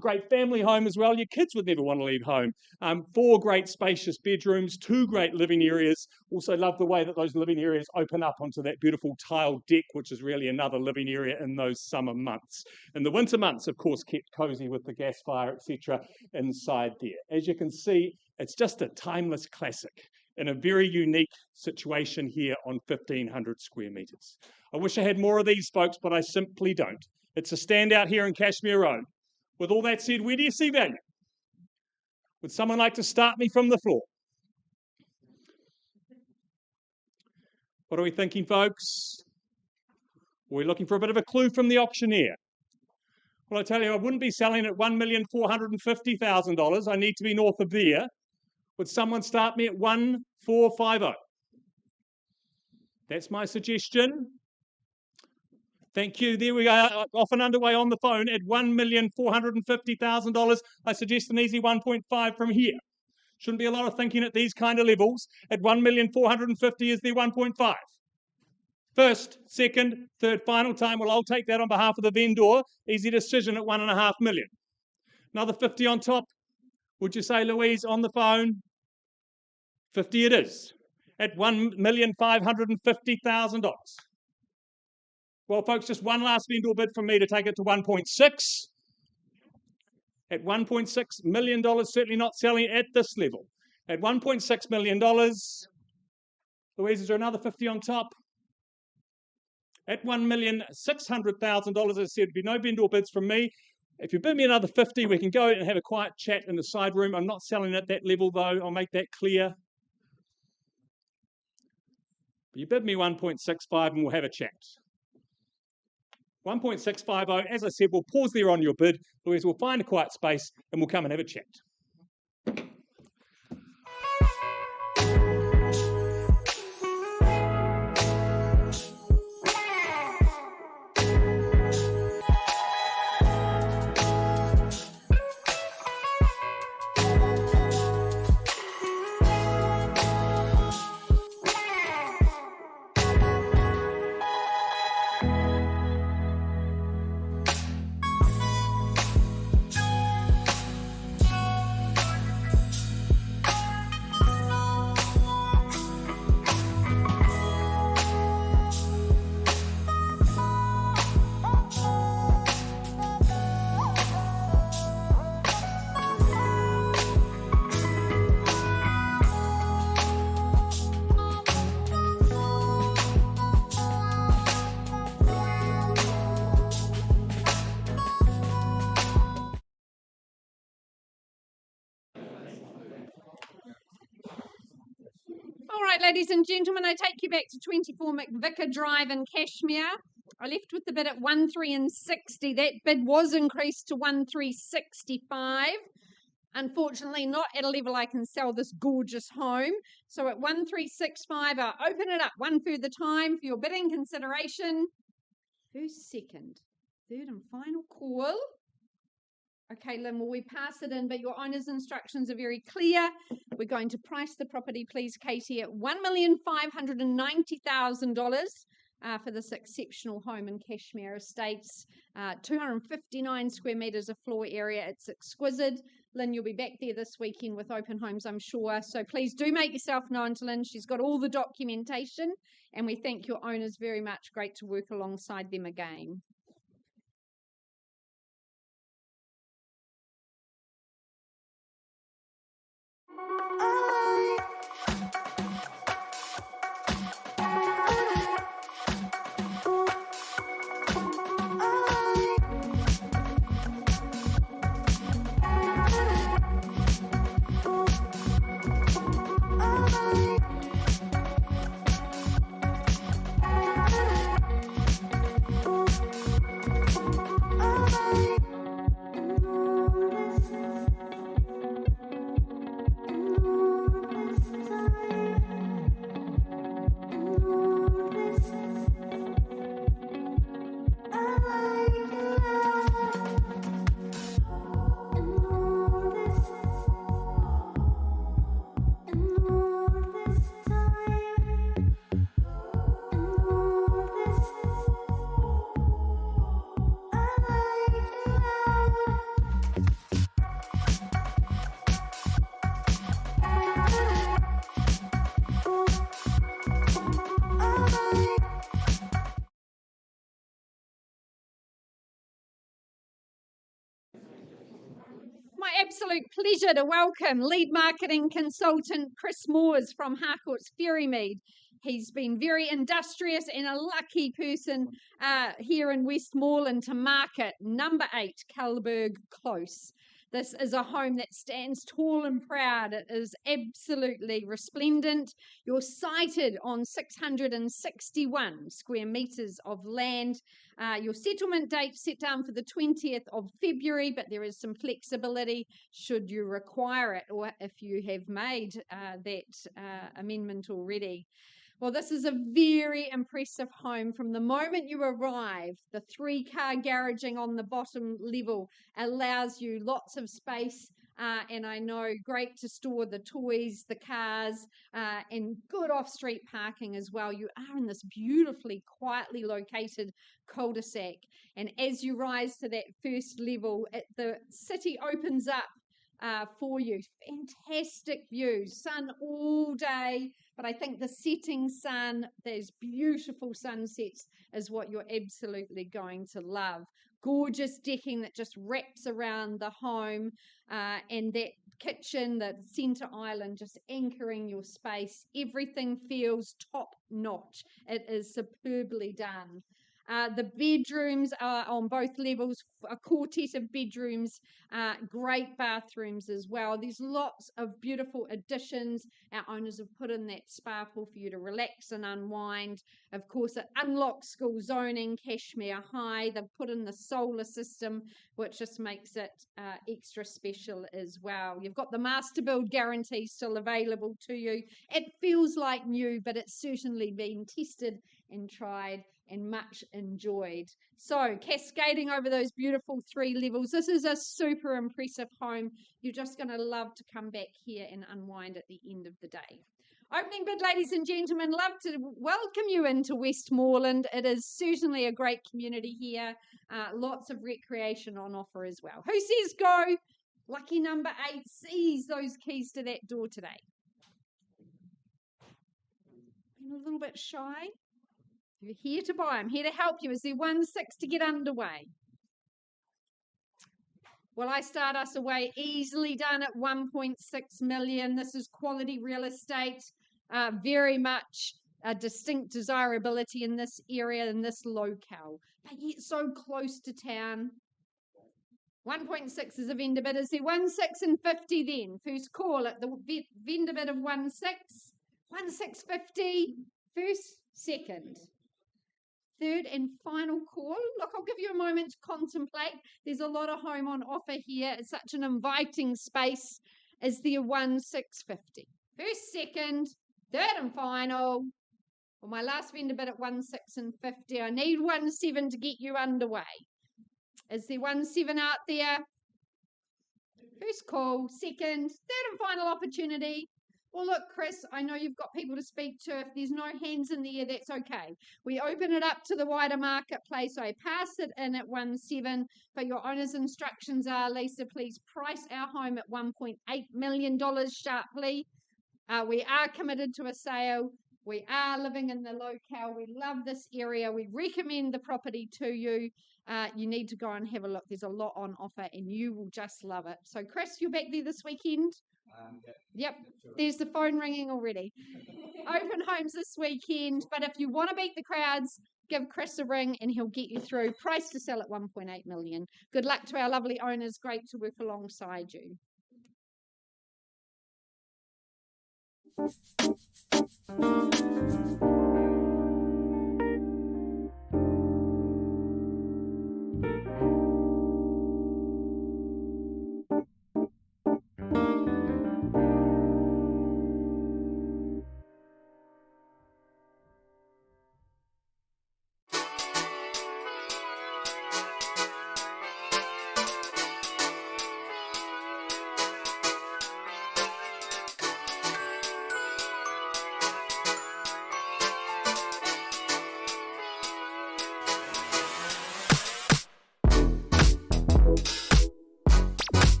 Great family home as well. Your kids would never want to leave home. 4 great spacious bedrooms, 2 great living areas. Also love the way that those living areas open up onto that beautiful tiled deck, which is really another living area in those summer months. In the winter months, of course, kept cosy with the gas fire, etc. inside there. As you can see, it's just a timeless classic in a very unique situation here on 1,500 square metres. I wish I had more of these, folks, but I simply don't. It's a standout here in Cashmere Road. With all that said, where do you see value? Would someone like to start me from the floor? What are we thinking, folks? Are we looking for a bit of a clue from the auctioneer? Well, I tell you, I wouldn't be selling at $1,450,000. I need to be north of there. Would someone start me at 1,450? That's my suggestion. Thank you. There we are, off and underway on the phone at $1,450,000. I suggest an easy 1.5 from here. Shouldn't be a lot of thinking at these kind of levels. At $1,450,000 is the 1.5. First, second, third, final time. Well, I'll take that on behalf of the vendor. Easy decision at $1.5 million. Another 50 on top. Would you say, Louise, on the phone? 50 it is. At $1,550,000. Well, folks, just one last vendor bid from me to take it to 1.6. At $1.6 million, certainly not selling at this level. At $1.6 million, Louise, is there another 50 on top? At $1,600,000, as I said, there'd be no vendor bids from me. If you bid me another 50, we can go and have a quiet chat in the side room. I'm not selling at that level, though. I'll make that clear. But you bid me 1.65 and we'll have a chat. 1.650, as I said, we'll pause there on your bid. Louise, we'll find a quiet space and we'll come and have a chat. All right, ladies and gentlemen, I take you back to 24 McVicker Drive in Cashmere. I left with the bid at 1,360. That bid was increased to 1,365. Unfortunately, not at a level I can sell this gorgeous home. So at 1,365, I'll open it up one further time for your bidding consideration. Who's second? Third and final call. Okay, Lynn, well, we pass it in, but your owner's instructions are very clear. We're going to price the property, please, Katie, at $1,590,000. for this exceptional home in Cashmere Estates. 259 square metres of floor area. It's exquisite. Lynn, you'll be back there this weekend with open homes, I'm sure. So please do make yourself known to Lynn. She's got all the documentation, and we thank your owners very much. Great to work alongside them again. My absolute pleasure to welcome lead marketing consultant Chris Moores from Harcourts Ferrymead. He's been very industrious and a lucky person here in Westmoreland to market number 8 Kalberg Close. This is a home that stands tall and proud. It is absolutely resplendent. You're sited on 661 square metres of land. Your settlement date set down for the 20th of February, but there is some flexibility should you require it or if you have made that amendment already. Well, this is a very impressive home. From the moment you arrive, the 3-car garaging on the bottom level allows you lots of space, and I know great to store the toys, the cars, and good off-street parking as well. You are in this beautifully, quietly located cul-de-sac, and as you rise to that first level, the city opens up for you. Fantastic views, sun all day, but I think the setting sun, those beautiful sunsets is what you're absolutely going to love. Gorgeous decking that just wraps around the home, and that kitchen, the centre island, just anchoring your space. Everything feels top notch. It is superbly done. The bedrooms are on both levels, a quartet of bedrooms, great bathrooms as well. There's lots of beautiful additions. Our owners have put in that spa pool for you to relax and unwind. Of course, it unlocks school zoning, Cashmere High. They've put in the solar system, which just makes it extra special as well. You've got the master build guarantee still available to you. It feels like new, but it's certainly been tested and tried and much enjoyed. So cascading over those beautiful 3 levels, this is a super impressive home. You're just going to love to come back here and unwind at the end of the day. Opening bid, ladies and gentlemen, love to welcome you into Westmoreland. It is certainly a great community here. Lots of recreation on offer as well. Who says go? Lucky number 8 sees those keys to that door today. Been a little bit shy. You're here to buy. I'm here to help you. Is there 1-6 to get underway? Well, I start us away easily done at 1.6 million. This is quality real estate. Very much a distinct desirability in this area, in this locale, but yet so close to town. 1.6 is a vendor bid. Is there 1-6 and 50 then? First call at the vendor bid of 1-6. 1-6.50. First, second. Third and final call. Look, I'll give you a moment to contemplate. There's a lot of home on offer here. It's such an inviting space. Is there 1-6.50? First, second, third and final. Well, my last vendor bid at 1-6 and 50. I need 1-7 to get you underway. Is there 1-7 out there? First call, second, third and final opportunity. Well, look, Chris, I know you've got people to speak to. If there's no hands in the air, that's okay. We open it up to the wider marketplace. I pass it in at 1.7, but your owner's instructions are, Lisa, please price our home at $1.8 million sharply. We are committed to a sale. We are living in the locale. We love this area. We recommend the property to you. You need to go and have a look. There's a lot on offer and you will just love it. So, Chris, you're back there this weekend? Yep, there's the phone ringing already. Open homes this weekend, but if you want to beat the crowds, give Chris a ring and he'll get you through. Price to sell at 1.8 million. Good luck to our lovely owners. Great to work alongside you.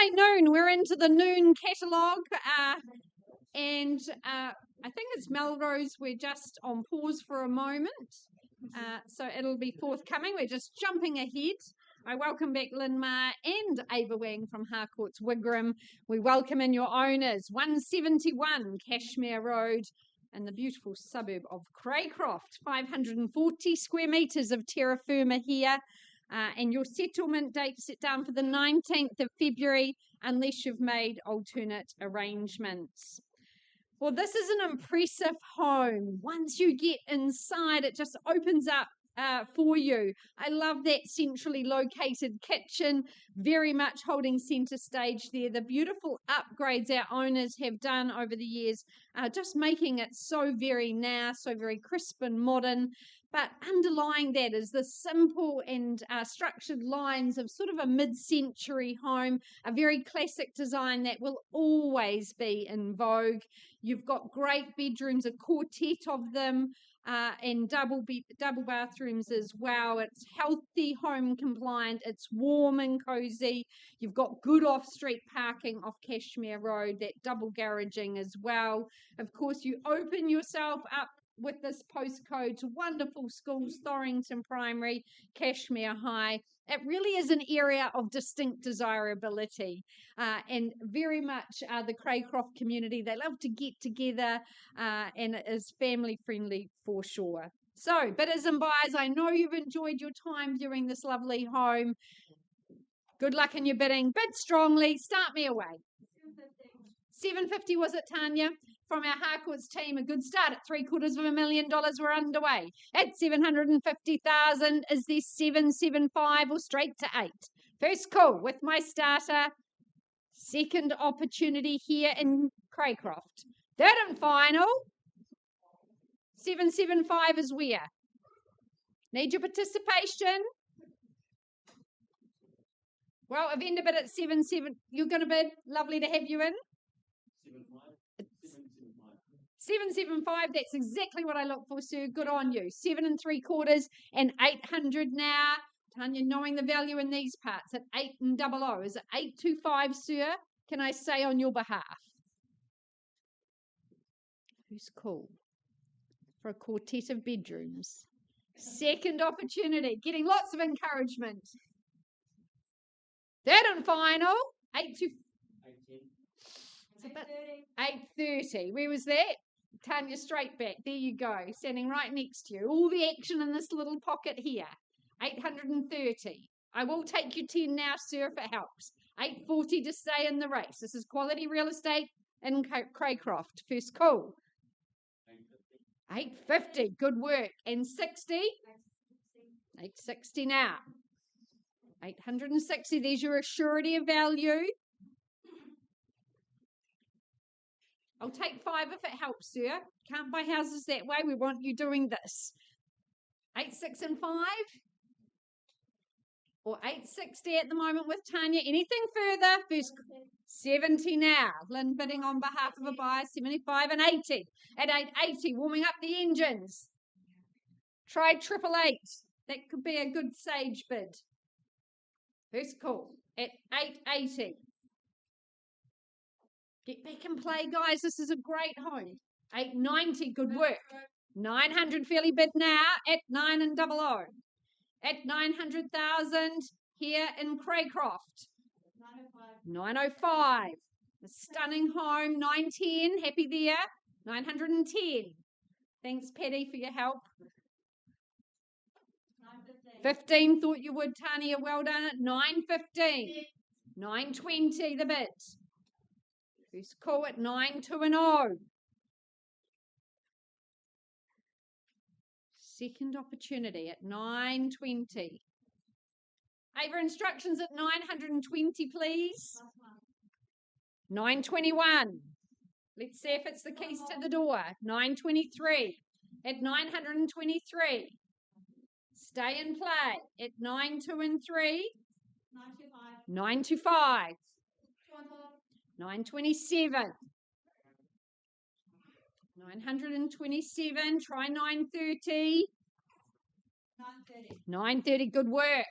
Saturday noon. We're into the noon catalogue. And I think it's Melrose. We're just on pause for a moment. So it'll be forthcoming. We're just jumping ahead. I welcome back Linmar and Ava Wang from Harcourts Wigram. We welcome in your owners, 171 Cashmere Road in the beautiful suburb of Craycroft. 540 square metres of terra firma here. And your settlement date set down for the 19th of February unless you've made alternate arrangements. Well, this is an impressive home. Once you get inside, it just opens up for you. I love that centrally located kitchen, very much holding centre stage there. The beautiful upgrades our owners have done over the years, just making it so very now, so very crisp and modern. But underlying that is the simple and structured lines of sort of a mid-century home, a very classic design that will always be in vogue. You've got great bedrooms, a quartet of them, and double bathrooms as well. It's healthy, home compliant. It's warm and cosy. You've got good off-street parking off Cashmere Road, that double garaging as well. Of course, you open yourself up with this postcode to wonderful schools, Thorrington Primary, Cashmere High. It really is an area of distinct desirability, and very much the Craycroft community. They love to get together, and it is family friendly for sure. So, bidders and buyers, I know you've enjoyed your time viewing this lovely home. Good luck in your bidding. Bid strongly. Start me away. 750 was it, Tanya? From our Harcourts team, a good start at $750,000. We're underway at 750,000. Is there 775 or straight to 8? First call with my starter. Second opportunity here in Craycroft. Third and final. 775 is where? Need your participation. Well, a vendor bid at 77. You're going to bid. Lovely to have you in. 775, that's exactly what I look for, sir. Good on you. 7 3/4 and 800 now. Tanya, knowing the value in these parts at 8 and 00. Is it 825, sir? Can I say on your behalf? Who's cool? For a quartet of bedrooms. Second opportunity, getting lots of encouragement. Third and final, 830. Where was that? Tanya, straight back. There you go. Standing right next to you. All the action in this little pocket here. 830. I will take you 10 now, sir, if it helps. 840 to stay in the race. This is quality real estate in Craycroft. First call. 850. Good work. And 60? 860 now. 860. There's your assurity of value. I'll take 5 if it helps, sir. Can't buy houses that way. We want you doing this. 8, 6 and 5? Or 860 at the moment with Tanya. Anything further? First 70 now. Lynn bidding on behalf of a buyer. 75 and 80. At 880, warming up the engines. Try 888. That could be a good sage bid. First call at 880. Get back and play, guys. This is a great home. 890, good work. 900 fairly bid now at 9 and 00. At 900,000 here in Craycroft. 905. A stunning home. 910, happy there. 910. Thanks, Patty, for your help. 15, thought you would, Tanya. Well done at 915. 920, the bid. First call at 9-2 and 0. Second opportunity at 920. Ava, instructions at 920, please. 921. Let's see if it's the keys to the door. 923. At 923. Stay and play. At 9-2 and 3. 925. 927. 927. Try 930. 930. Good work.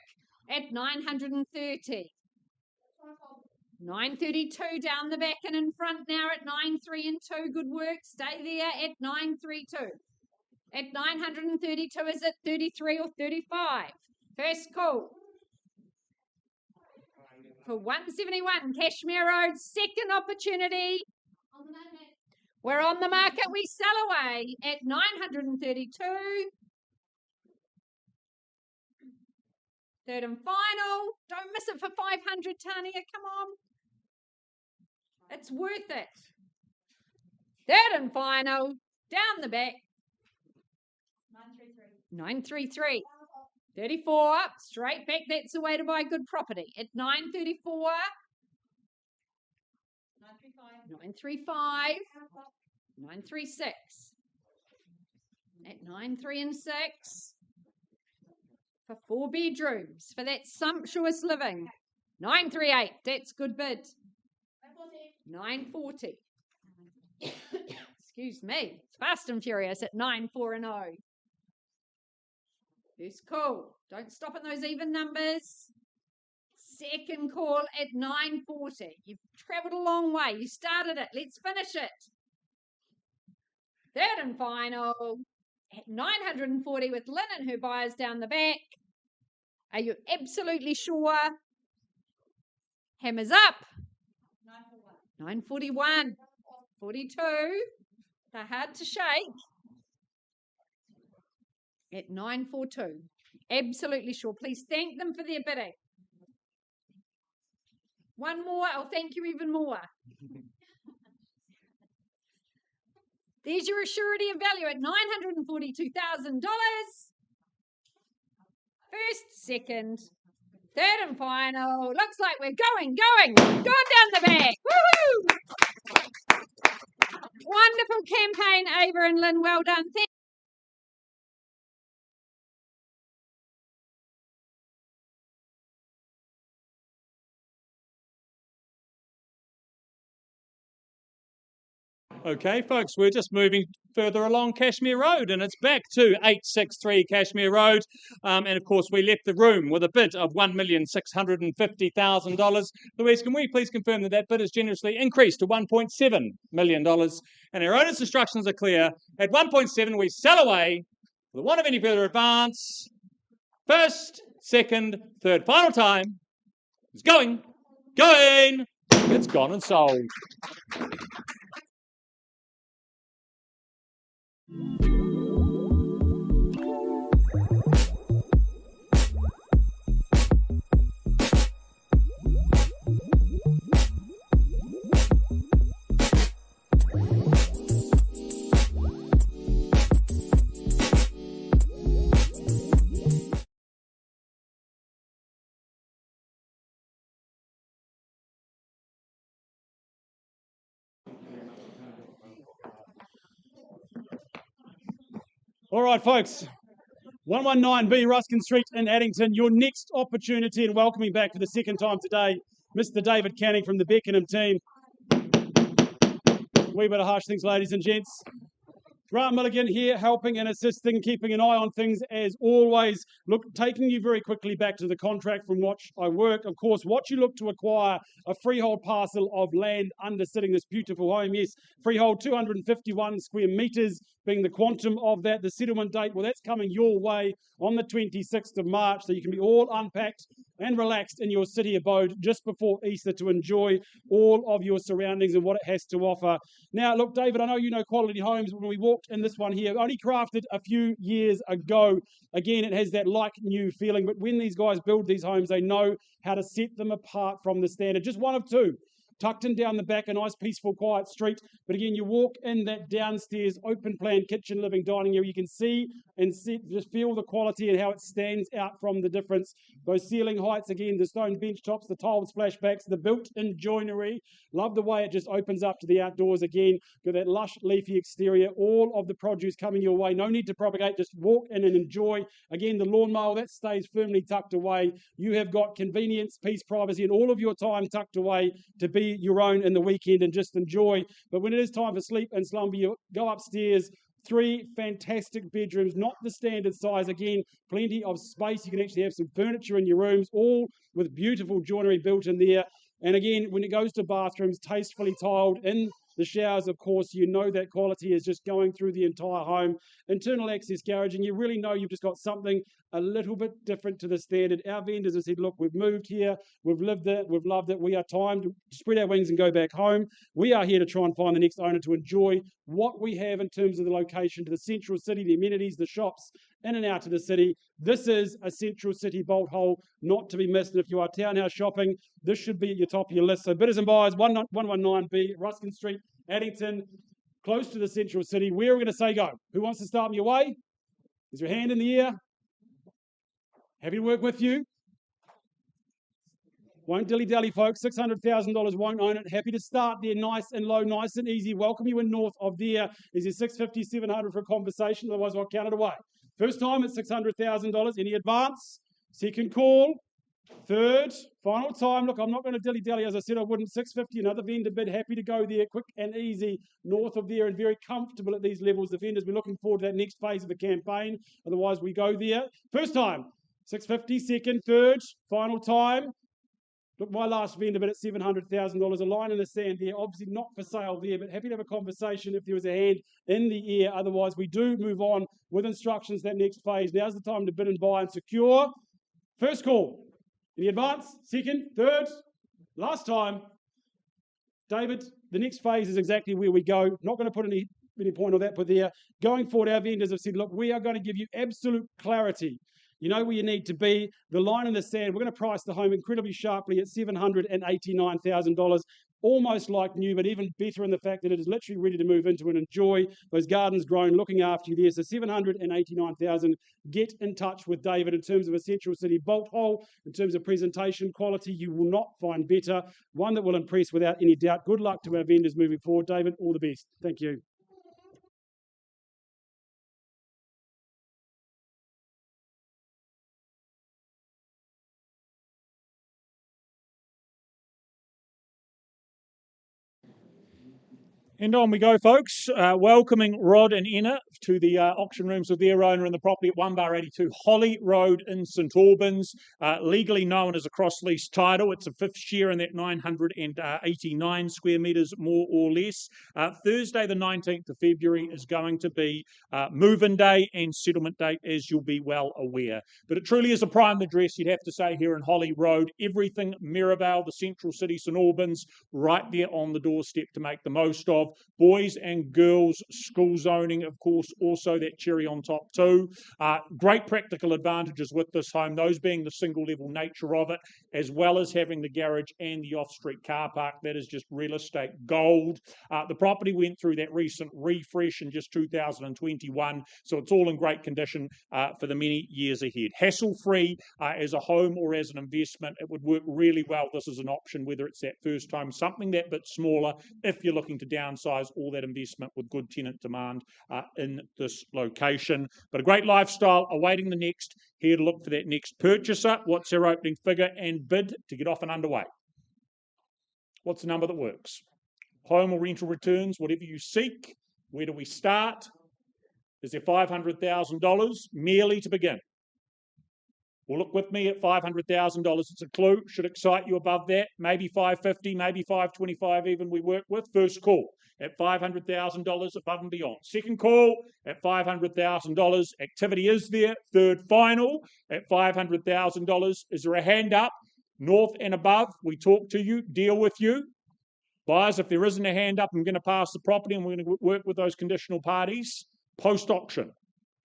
At 930. 932 down the back and in front now at 9-3 and 2. Good work. Stay there at 932. At 932, is it 33 or 35? First call. For 171, Cashmere Road, second opportunity. We're on the market. We sell away at 932. Third and final. Don't miss it for 500, Tania. Come on. It's worth it. Third and final. Down the back. 933. 34. Straight back. That's the way to buy good property. At 934. 935. 936. At 93 and 6. For 4 bedrooms, for that sumptuous living. 938, that's good bid. 940. Excuse me, it's fast and furious at 940. First call, don't stop at those even numbers. Second call at 940. You've travelled a long way, you started it, let's finish it. Third and final. At 940 with Lynn and her buyers down the back. Are you absolutely sure? Hammers up. 941. 42. They're hard to shake. At 942. Absolutely sure. Please thank them for their bidding. One more. I'll thank you even more. There's your surety of value at $942,000. First, second, third and final. Looks like we're going down the back. Woohoo! Wonderful campaign, Ava and Lynn. Well done. Okay, folks, we're just moving further along Cashmere Road, and it's back to 863 Cashmere Road. And of course, we left the room with a bid of $1,650,000. Louise, can we please confirm that that bid is generously increased to $1.7 million? And our owner's instructions are clear. At 1.7, we sell away for the want of any further advance. First, second, third, final time. It's going. It's gone and sold. All right, folks. 119B Ruskin Street in Addington. Your next opportunity, and welcoming back for the second time today, Mr. David Canning from the Beckenham team. We better hush things, ladies and gents. Grant Milligan here, helping and assisting, keeping an eye on things as always. Look, taking you very quickly back to the contract from which I work. Of course, what you look to acquire, a freehold parcel of land undersitting this beautiful home. Yes, freehold 251 square metres being the quantum of that. The settlement date, well, that's coming your way on the 26th of March, so you can be all unpacked and relaxed in your city abode just before Easter to enjoy all of your surroundings and what it has to offer. Now, look, David, I know you know Quality Homes. When we walked in this one here, only crafted a few years ago. Again, it has that like-new feeling, but when these guys build these homes, they know how to set them apart from the standard. Just one of two. Tucked in down the back, a nice, peaceful, quiet street. But again, you walk in that downstairs, open-plan kitchen, living, dining area. You can see and just feel the quality and how it stands out from the difference. Those ceiling heights, again, the stone bench tops, the tiled splashbacks, the built-in joinery. Love the way it just opens up to the outdoors again. Got that lush, leafy exterior. All of the produce coming your way. No need to propagate. Just walk in and enjoy. Again, the lawnmower, that stays firmly tucked away. You have got convenience, peace, privacy, and all of your time tucked away to be your own in the weekend and just enjoy. But when it is time for sleep and slumber, you go upstairs. 3 fantastic bedrooms, not the standard size. Again, plenty of space. You can actually have some furniture in your rooms, all with beautiful joinery built in there. And again, when it goes to bathrooms, tastefully tiled in the showers, of course, you know that quality is just going through the entire home. Internal access garage, and you really know you've just got something a little bit different to the standard. Our vendors have said, look, we've moved here, we've lived it, we've loved it, we are time to spread our wings and go back home. We are here to try and find the next owner to enjoy what we have in terms of the location to the central city, the amenities, the shops, in and out to the city. This is a central city bolt hole not to be missed. And if you are townhouse shopping, this should be at your top of your list. So bidders and buyers, 119B, Ruskin Street, Addington, close to the central city. Where are we going to say go? Who wants to start me away? Is your hand in the air? Happy to work with you. Won't dilly-dally, folks. $600,000 won't own it. Happy to start there nice and low, nice and easy. Welcome you in north of there. Is there $650, $700 for a conversation? Otherwise, I'll count it away. First time at $600,000. Any advance? Second call. Third. Final time. Look, I'm not going to dilly-dally. As I said, I wouldn't. $650, another vendor bid. Happy to go there, quick and easy, north of there, and very comfortable at these levels. The vendors, we're looking forward to that next phase of the campaign. Otherwise, we go there. First time. $650, second, third, final time. Look, my last vendor bid at $700,000, a line in the sand there, obviously not for sale there, but happy to have a conversation if there was a hand in the air. Otherwise, we do move on with instructions that next phase. Now's the time to bid and buy and secure. First call. Any advance? Second, third, last time. David, the next phase is exactly where we go. Not going to put any point on that, but there. Going forward, our vendors have said, look, we are going to give you absolute clarity. You know where you need to be. The line in the sand, we're going to price the home incredibly sharply at $789,000, almost like new, but even better in the fact that it is literally ready to move into and enjoy those gardens grown, looking after you there. So $789,000. Get in touch with David in terms of a central city bolt hole, in terms of presentation quality. You will not find better. One that will impress without any doubt. Good luck to our vendors moving forward. David, all the best. Thank you. And on we go, folks. Welcoming Rod and Enna to the auction rooms of their owner in the property at 1/82 Holly Road in St Albans, legally known as a cross-lease title. It's a fifth share in that 989 square metres, more or less. Thursday, the 19th of February, is going to be move-in day and settlement date, as you'll be well aware. But it truly is a prime address, you'd have to say, here in Holly Road. Everything Mirabelle, the central city, St Albans, right there on the doorstep to make the most of. Boys and girls school zoning, of course, also that cherry on top too. Great practical advantages with this home, those being the single level nature of it, as well as having the garage and the off-street car park. That is just real estate gold. The property went through that recent refresh in just 2021, so it's all in great condition for the many years ahead. Hassle-free as a home or as an investment, it would work really well. This is an option, whether it's that first home, something that bit smaller, if you're looking to downsize all that investment with good tenant demand in this location. But a great lifestyle awaiting the next. Here to look for that next purchaser. What's their opening figure and bid to get off and underway? What's the number that works? Home or rental returns, whatever you seek. Where do we start? Is there $500,000 merely to begin? Well, look with me at $500,000. It's a clue. Should excite you above that. Maybe $550,000, maybe $525,000 even we work with. First call at $500,000 above and beyond. Second call at $500,000. Activity is there. Third final at $500,000. Is there a hand up? North and above. We talk to you, deal with you. Buyers, if there isn't a hand up, I'm going to pass the property and we're going to work with those conditional parties post-auction.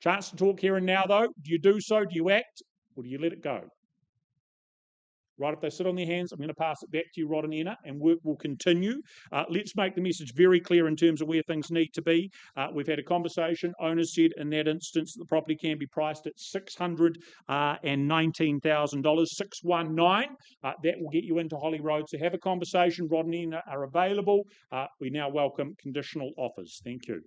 Chance to talk here and now, though. Do you do so? Do you act? Or do you let it go? Right, if they sit on their hands, I'm going to pass it back to you, Rod and Enna, and work will continue. Let's make the message very clear in terms of where things need to be. We've had a conversation. Owners said in that instance that the property can be priced at $619,000, 619. That will get you into Holly Road. So have a conversation. Rod and Enna are available. We now welcome conditional offers. Thank you.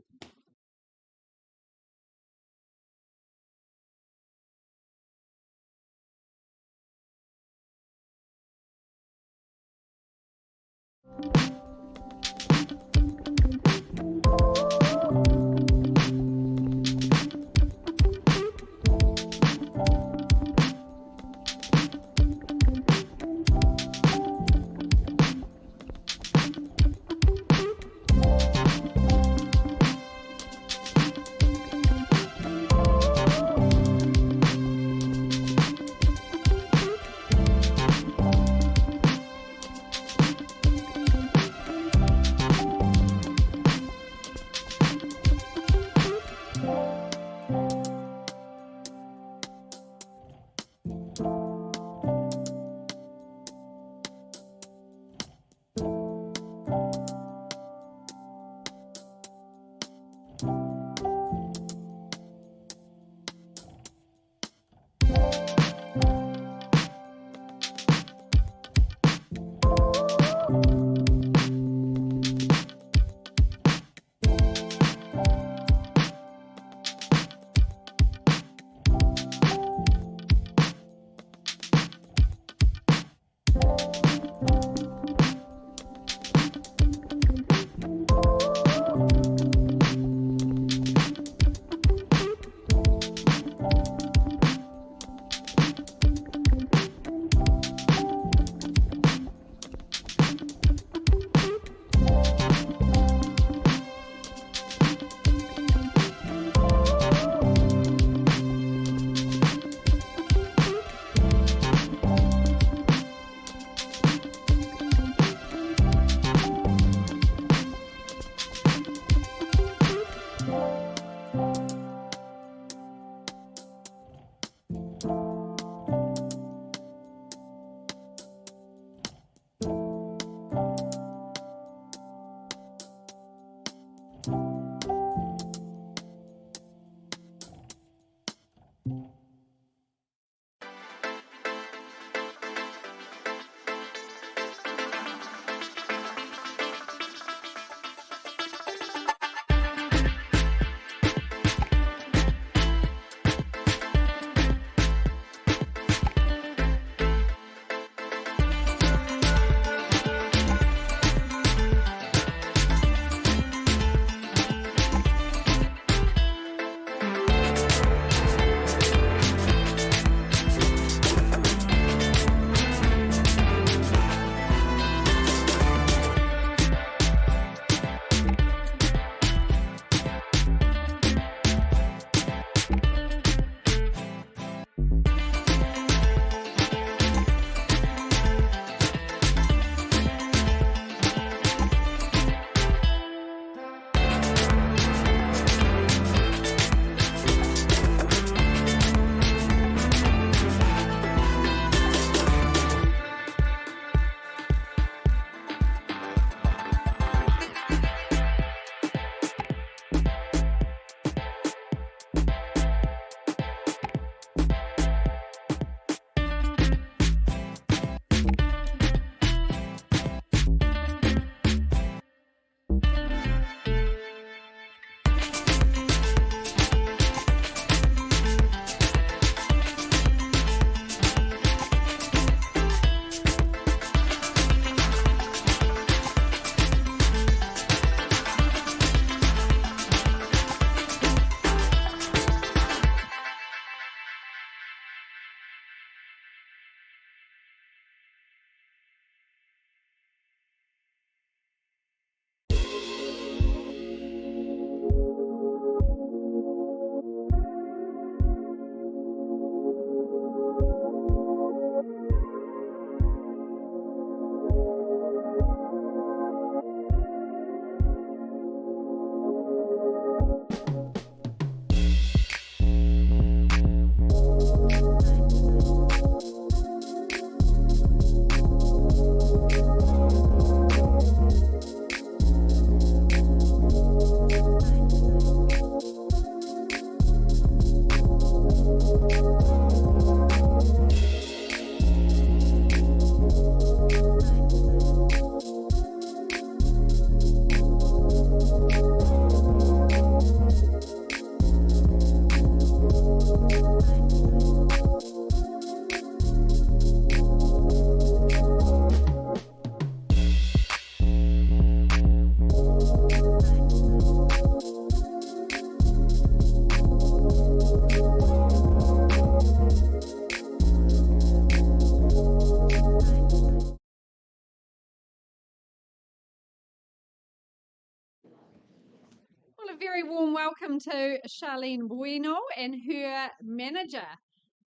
very warm welcome to Charlene Bueno and her manager,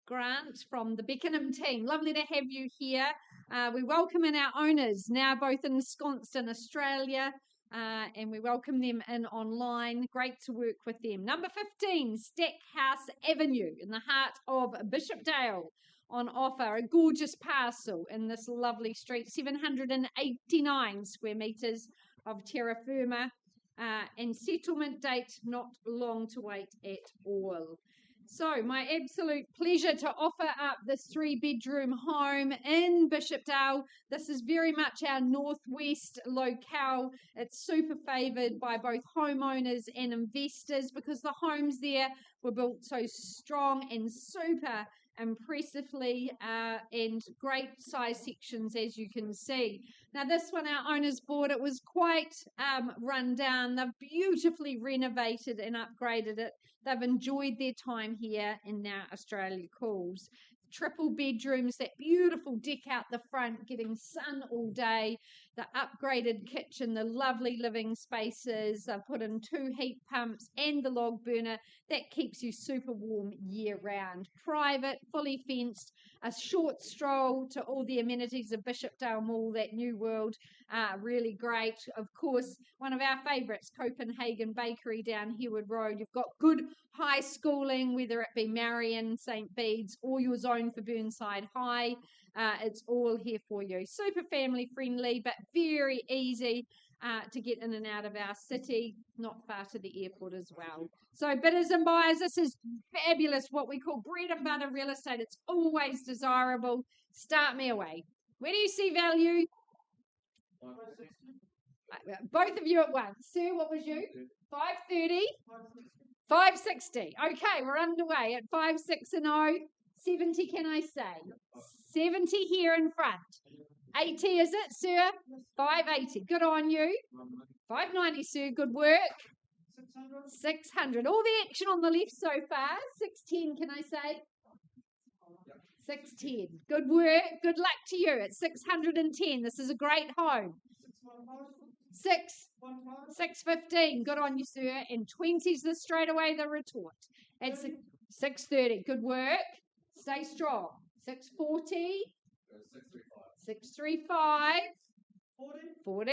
Grant, from the Beckenham team. Lovely to have you here. We welcome in our owners, now both ensconced in Australia, and we welcome them in online. Great to work with them. Number 15, Stackhouse Avenue in the heart of Bishopdale. On offer, a gorgeous parcel in this lovely street, 789 square metres of terra firma, and settlement date not long to wait at all. So my absolute pleasure to offer up this 3-bedroom home in Bishopdale. This is very much our northwest locale. It's super favoured by both homeowners and investors because the homes there were built so strong and super impressively, and great size sections, as you can see. Now this one our owners bought, it was quite run down. They've beautifully renovated and upgraded it. They've enjoyed their time here, and now Australia calls. Triple bedrooms, that beautiful deck out the front, getting sun all day, the upgraded kitchen, the lovely living spaces. They've put in 2 heat pumps and the log burner that keeps you super warm year round. Private, fully fenced, a short stroll to all the amenities of Bishopdale Mall, that new world, really great. Of course, one of our favourites, Copenhagen Bakery down Herwood Road. You've got good high schooling, whether it be Marion, St Bede's, or your zone for Burnside High. It's all here for you. Super family friendly, but very easy to get in and out of our city, not far to the airport as well. So bidders and buyers, this is fabulous, what we call bread and butter real estate. It's always desirable. Start me away. Where do you see value? Both of you at once. Sir, what was you? 530? 560. Okay, we're underway at 560. 70, can I say? 70 here in front. 80, is it, sir? 580. Good on you. 590, sir. Good work. 600. All the action on the left so far. 610, can I say? 610. Good work. Good luck to you. It's 610. This is a great home. 615. Good on you, sir. And 20's the straight away the retort. It's 630. Good work. Stay strong. 640. 635. 40.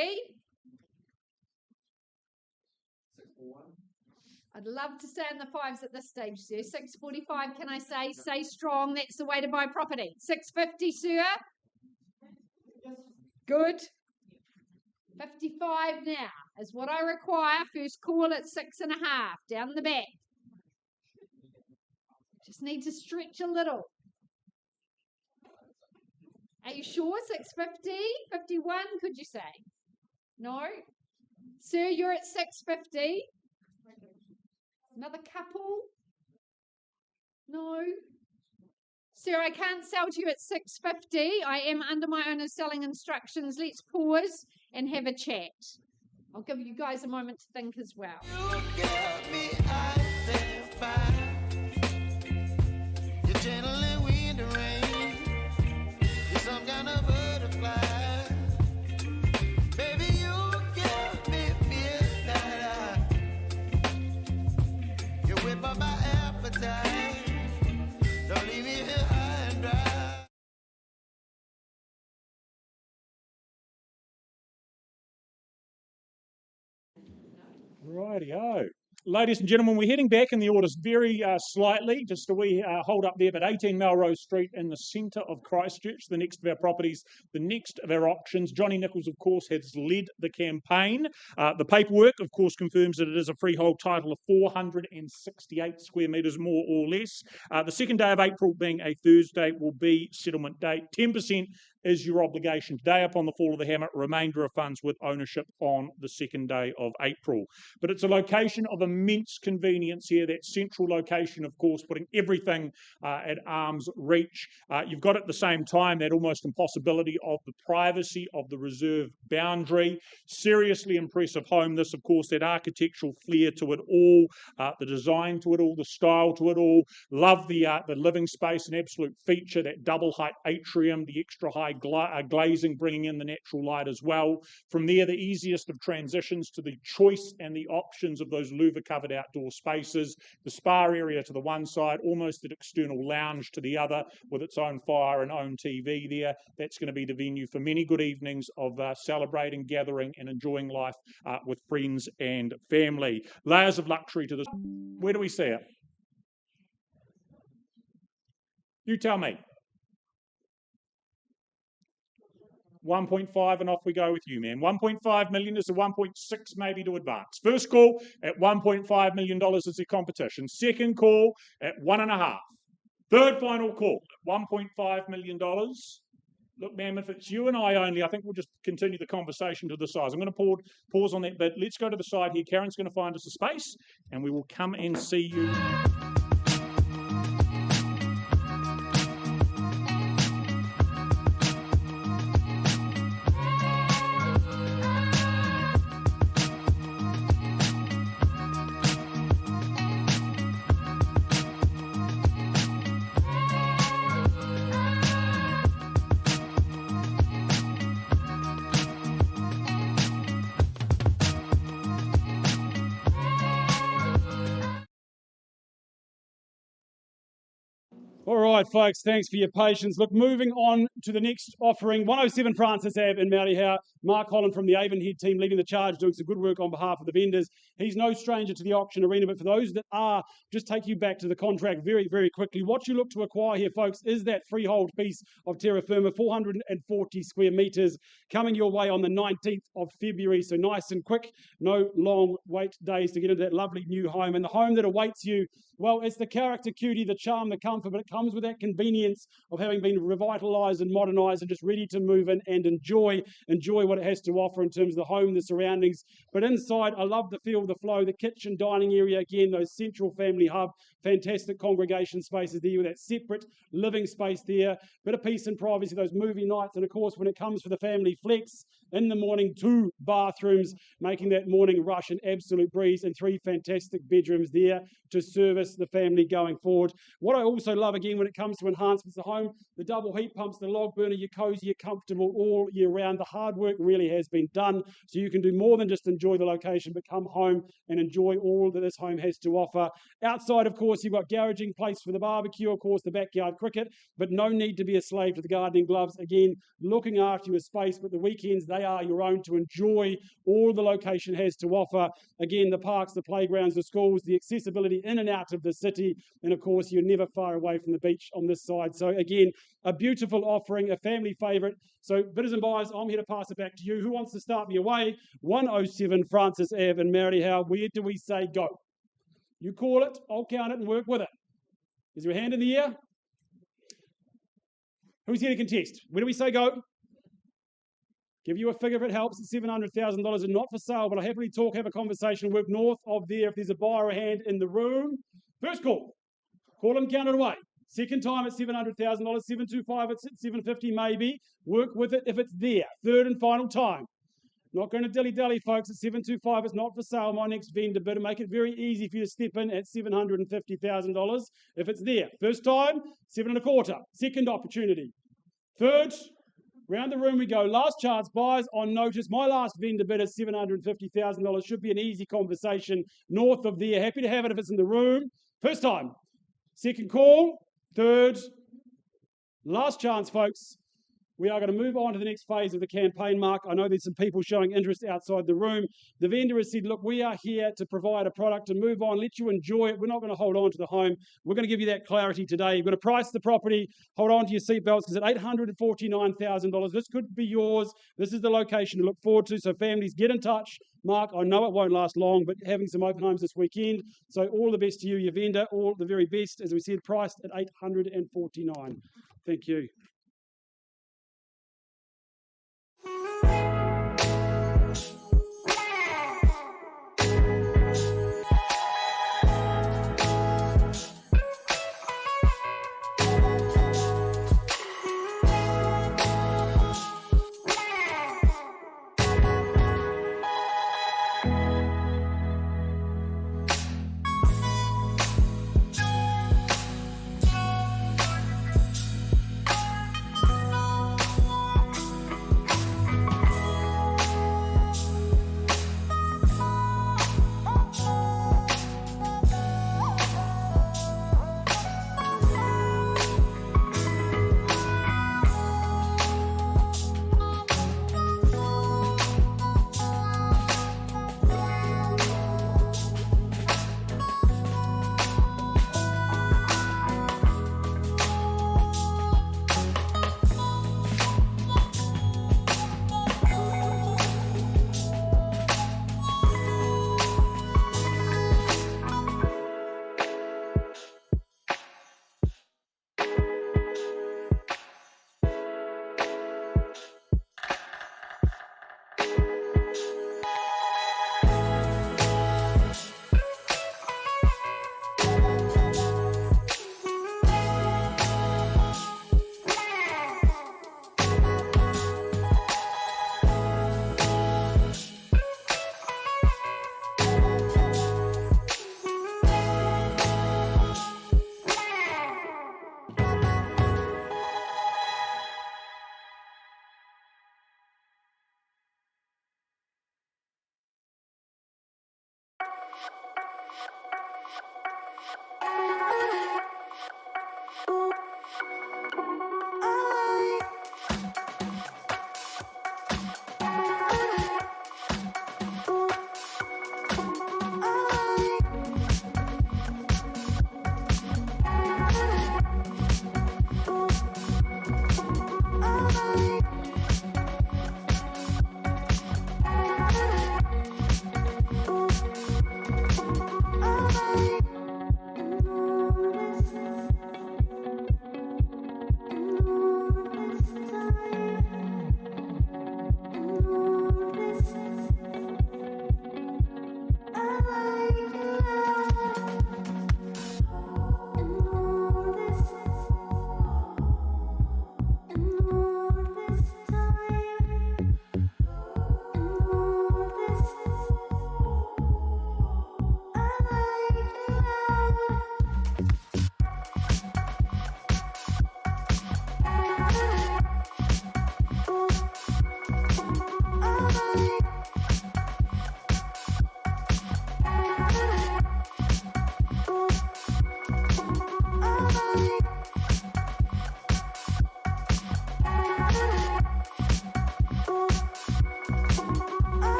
I'd love to stay in the fives at this stage, sir. 645, can I say? Stay strong. That's the way to buy property. 650, sir. Good. 55 now is what I require. First call at 6.5. Down the back. Just need to stretch a little. Are you sure? 650? 51, could you say? No? Sir, you're at 650. Another couple? No? Sir, I can't sell to you at 650. I am under my owner's selling instructions. Let's pause and have a chat. I'll give you guys a moment to think as well. You give me ice and fire. You're gentle and wind and rain. You're some kind of butterfly. Baby, you give me midnight. You whip up my appetite. Don't leave me here high and dry. Rightio. Ladies and gentlemen, we're heading back in the orders very slightly, just a wee hold up there, but 18 Melrose Street in the centre of Christchurch, the next of our properties, the next of our auctions. Johnny Nichols, of course, has led the campaign. The paperwork, of course, confirms that it is a freehold title of 468 square metres, more or less. The second day of April, being a Thursday, will be settlement date. 10% is your obligation today upon the fall of the hammer, remainder of funds with ownership on the second day of April. But it's a location of immense convenience here, that central location, of course, putting everything at arm's reach. You've got at the same time that almost impossibility of the privacy of the reserve boundary. Seriously impressive home, this, of course, that architectural flair to it all, the design to it all, the style to it all. Love the living space, an absolute feature, that double height atrium, the extra high glazing, bringing in the natural light as well. From there, the easiest of transitions to the choice and the options of those louver-covered outdoor spaces. The spa area to the one side, almost an external lounge to the other, with its own fire and own TV there. That's going to be the venue for many good evenings of celebrating, gathering, and enjoying life with friends and family. Layers of luxury to this. Where do we see it? You tell me. 1.5 and off we go with you, man. 1.5 million is the 1.6 maybe to advance. First call at $1.5 million is the competition. Second call at 1.5. Third final call at $1.5 million. Look, ma'am, if it's you and I only, I think we'll just continue the conversation to the sides. I'm going to pause on that bit. Let's go to the side here. Karen's going to find us a space and we will come and see you. All right, folks, thanks for your patience. Look, moving on to the next offering, 107 Francis Ave in Māori How. Mark Holland from the Avonhead team leading the charge, doing some good work on behalf of the vendors. He's no stranger to the auction arena, but for those that are, just take you back to the contract very, very quickly. What you look to acquire here, folks, is that freehold piece of terra firma, 440 square metres, coming your way on the 19th of February. So nice and quick, no long wait days to get into that lovely new home. And the home that awaits you, well, it's the character, cutie, the charm, the comfort, but it comes with that convenience of having been revitalised and modernised and just ready to move in and enjoy what it has to offer in terms of the home, the surroundings. But inside, I love the feel, the flow, the kitchen, dining area, again, those central family hub, fantastic congregation spaces there with that separate living space there, bit of peace and privacy, those movie nights, and of course, when it comes for the family flex, in the morning, 2 bathrooms, making that morning rush an absolute breeze, and 3 fantastic bedrooms there to service the family going forward. What I also love, again, when it comes to enhancements of the home, the double heat pumps, the log burner, you're cozy, you're comfortable all year round. The hard work really has been done, so you can do more than just enjoy the location, but come home and enjoy all that this home has to offer. Outside, of course, you've got garaging, place for the barbecue, of course, the backyard cricket, but no need to be a slave to the gardening gloves. Again, looking after your space, but the weekends, they are your own to enjoy all the location has to offer. Again, the parks, the playgrounds, the schools, the accessibility in and out of the city, and of course, you're never far away from the beach on this side. So again, a beautiful offering, a family favourite. So bidders and buyers, I'm here to pass it back to you. Who wants to start me away? 107 Francis Ave in Māori How. Where do we say go? You call it, I'll count it and work with it. Is there a hand in the air? Who's here to contest? Where do we say go? Give you a figure if it helps. It's $700,000 and not for sale, but I'll happily talk, have a conversation, work north of there if there's a buyer or a hand in the room. First call. Call and count it away. Second time at $700,000, 725 at 750 maybe. Work with it if it's there. Third and final time. Not going to dilly-dally, folks. At 725, it's not for sale. My next vendor bid, make it very easy for you to step in at $750,000 if it's there. First time, 7.25. Second opportunity. Third, round the room we go. Last chance, buyers on notice. My last vendor bid is $750,000. Should be an easy conversation north of there. Happy to have it if it's in the room. First time. Second call. Third. Last chance, folks. We are going to move on to the next phase of the campaign, Mark. I know there's some people showing interest outside the room. The vendor has said, look, we are here to provide a product to move on, let you enjoy it. We're not going to hold on to the home. We're going to give you that clarity today. You've got to price the property, hold on to your seatbelts, because at $849,000, this could be yours. This is the location to look forward to. So families, get in touch. Mark, I know it won't last long, but having some open homes this weekend. So all the best to you, your vendor, all the very best. As we said, priced at $849,000. Thank you.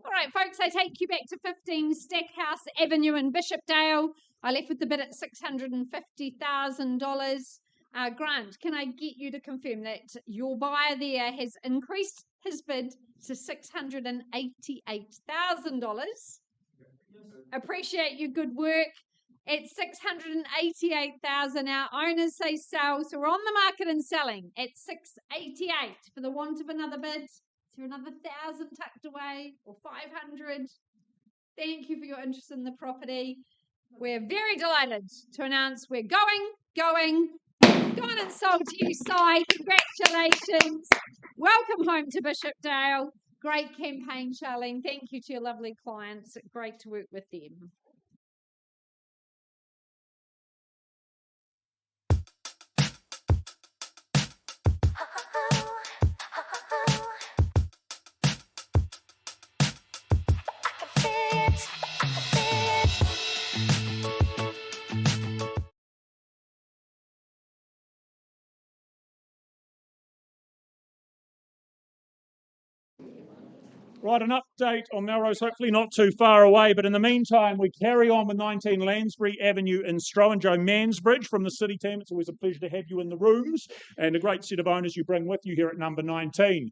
All right, folks, I take you back to 15 Stackhouse Avenue in Bishopdale. I left with the bid at $650,000. Grant, can I get you to confirm that your buyer there has increased his bid to $688,000? Appreciate your good work. At $688,000, our owners say sell, so we're on the market and selling at $688,000. For the want of another bid, is there another 1,000 tucked away or 500? Thank you for your interest in the property. We're very delighted to announce we're going and sold to you, Si. Congratulations. Welcome home to Bishopdale. Great campaign, Charlene. Thank you to your lovely clients. Great to work with them. Right, an update on Melrose, hopefully not too far away, but in the meantime, we carry on with 19 Lansbury Avenue in Strohan. Joe Mansbridge from the City team. It's always a pleasure to have you in the rooms, and a great set of owners you bring with you here at number 19.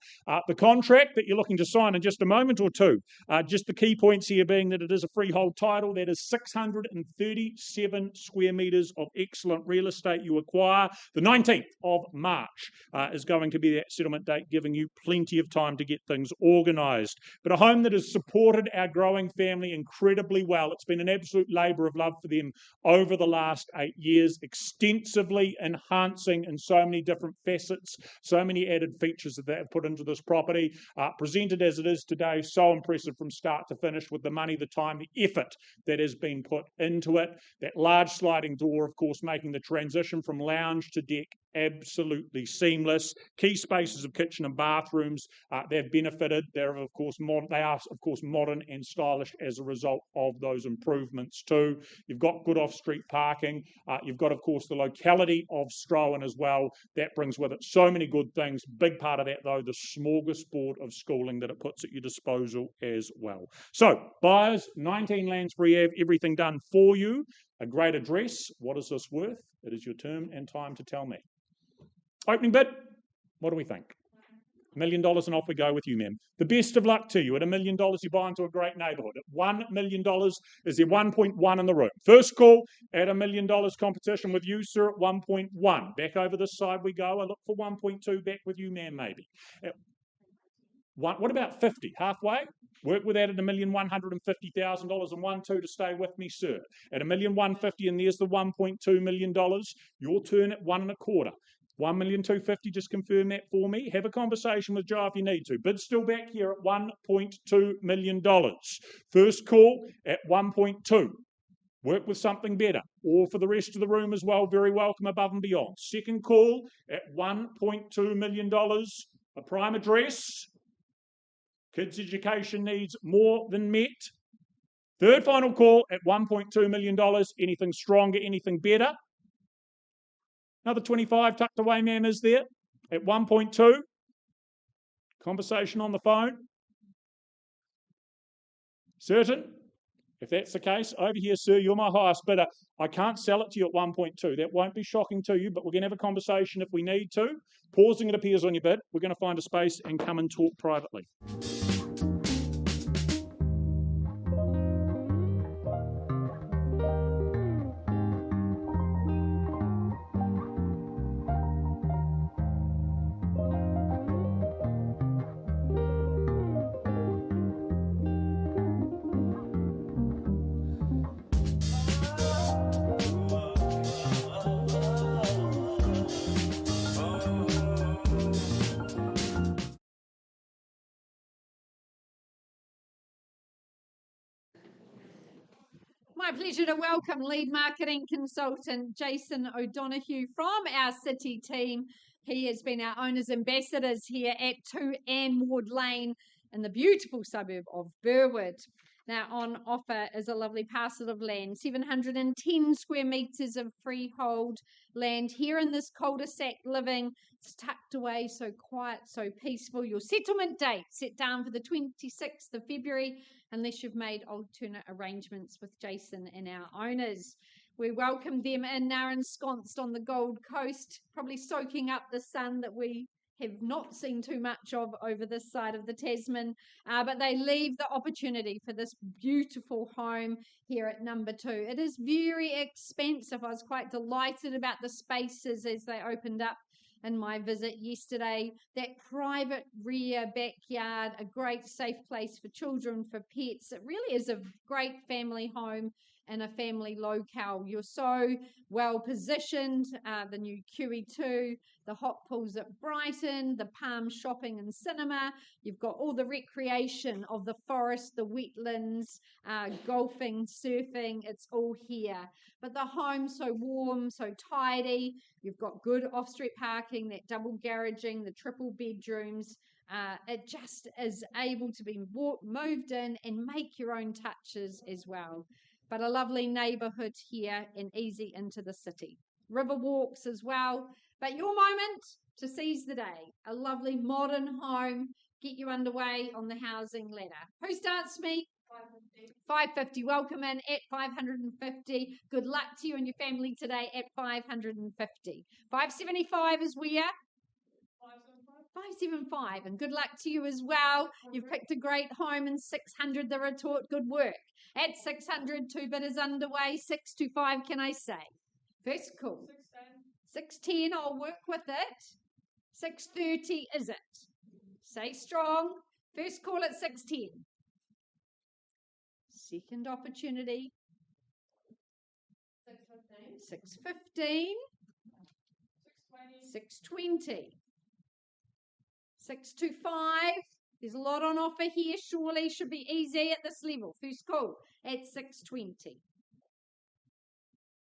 The contract that you're looking to sign in just a moment or two, just the key points here being that it is a freehold title. That is 637 square metres of excellent real estate you acquire. The 19th of March is going to be that settlement date, giving you plenty of time to get things organised. But a home that has supported our growing family incredibly well. It's been an absolute labour of love for them over the last 8 years, extensively enhancing in so many different facets, so many added features that they have put into this property. Presented as it is today, so impressive from start to finish with the money, the time, the effort that has been put into it. That large sliding door, of course, making the transition from lounge to deck absolutely seamless. Key spaces of kitchen and bathrooms, they've benefited. They are of course modern and stylish as a result of those improvements too. You've got good off-street parking. You've got, of course, the locality of Strohan as well. That brings with it so many good things. Big part of that, though, the smorgasbord of schooling that it puts at your disposal as well. So, buyers, 19 Lansbury Ave, everything done for you. A great address. What is this worth? It is your term and time to tell me. Opening bid, what do we think? $1 million and off we go with you, ma'am. The best of luck to you. At $1 million, you buy into a great neighbourhood. At $1 million, is there 1.1 in the room? First call at $1 million competition with you, sir, at 1.1. Back over this side we go. I look for 1.2 back with you, ma'am, maybe. What about 50? Halfway? Work with that at $1,150,000 and 1.2 to stay with me, sir. At $1,150,000 and there's the $1.2 million. Your turn at 1.25. $1,250,000, just confirm that for me. Have a conversation with Joe if you need to. Bid still back here at $1.2 million. First call at 1.2. Work with something better. Or for the rest of the room as well, very welcome above and beyond. Second call at $1.2 million. A prime address. Kids' education needs more than met. Third final call at $1.2 million. Anything stronger, anything better? Another 25 tucked away, ma'am, is there at 1.2. Conversation on the phone. Certain? If that's the case, over here, sir, you're my highest bidder. I can't sell it to you at 1.2. That won't be shocking to you, but we're going to have a conversation if we need to. Pausing, it appears, on your bid. We're going to find a space and come and talk privately. My pleasure to welcome lead marketing consultant Jason O'Donoghue from our city team. He has been our owner's ambassadors here at 2 Anwood Lane in the beautiful suburb of Burwood. Now, on offer is a lovely parcel of land, 710 square metres of freehold land here in this cul-de-sac living. It's tucked away, so quiet, so peaceful. Your settlement date set down for the 26th of February, unless you've made alternate arrangements with Jason and our owners. We welcome them in now, ensconced on the Gold Coast, probably soaking up the sun that we have not seen too much of over this side of the Tasman, but they leave the opportunity for this beautiful home here at number 2. It is very expensive. I was quite delighted about the spaces as they opened up in my visit yesterday. That private rear backyard, a great safe place for children, for pets. It really is a great family home and a family locale. You're so well positioned. The new QE2, the hot pools at Brighton, the Palm Shopping and Cinema. You've got all the recreation of the forest, the wetlands, golfing, surfing. It's all here. But the home's so warm, so tidy. You've got good off-street parking, that double garaging, the triple bedrooms. It just is able to be moved in and make your own touches as well. But a lovely neighbourhood here and easy into the city. River walks as well. But your moment to seize the day. A lovely modern home. Get you underway on the housing ladder. Who starts me? 550. Welcome in at 550. Good luck to you and your family today at 550. 575 is where? 575. And good luck to you as well. You've picked a great home. And 600 the retort. Good work. At 600, 2 bidders underway. 625, can I say? First call. 610, I'll work with it. 630, is it? Say strong. First call at 610. Second opportunity. 615. 620. 625. There's a lot on offer here. Surely should be easy at this level. First call at 620.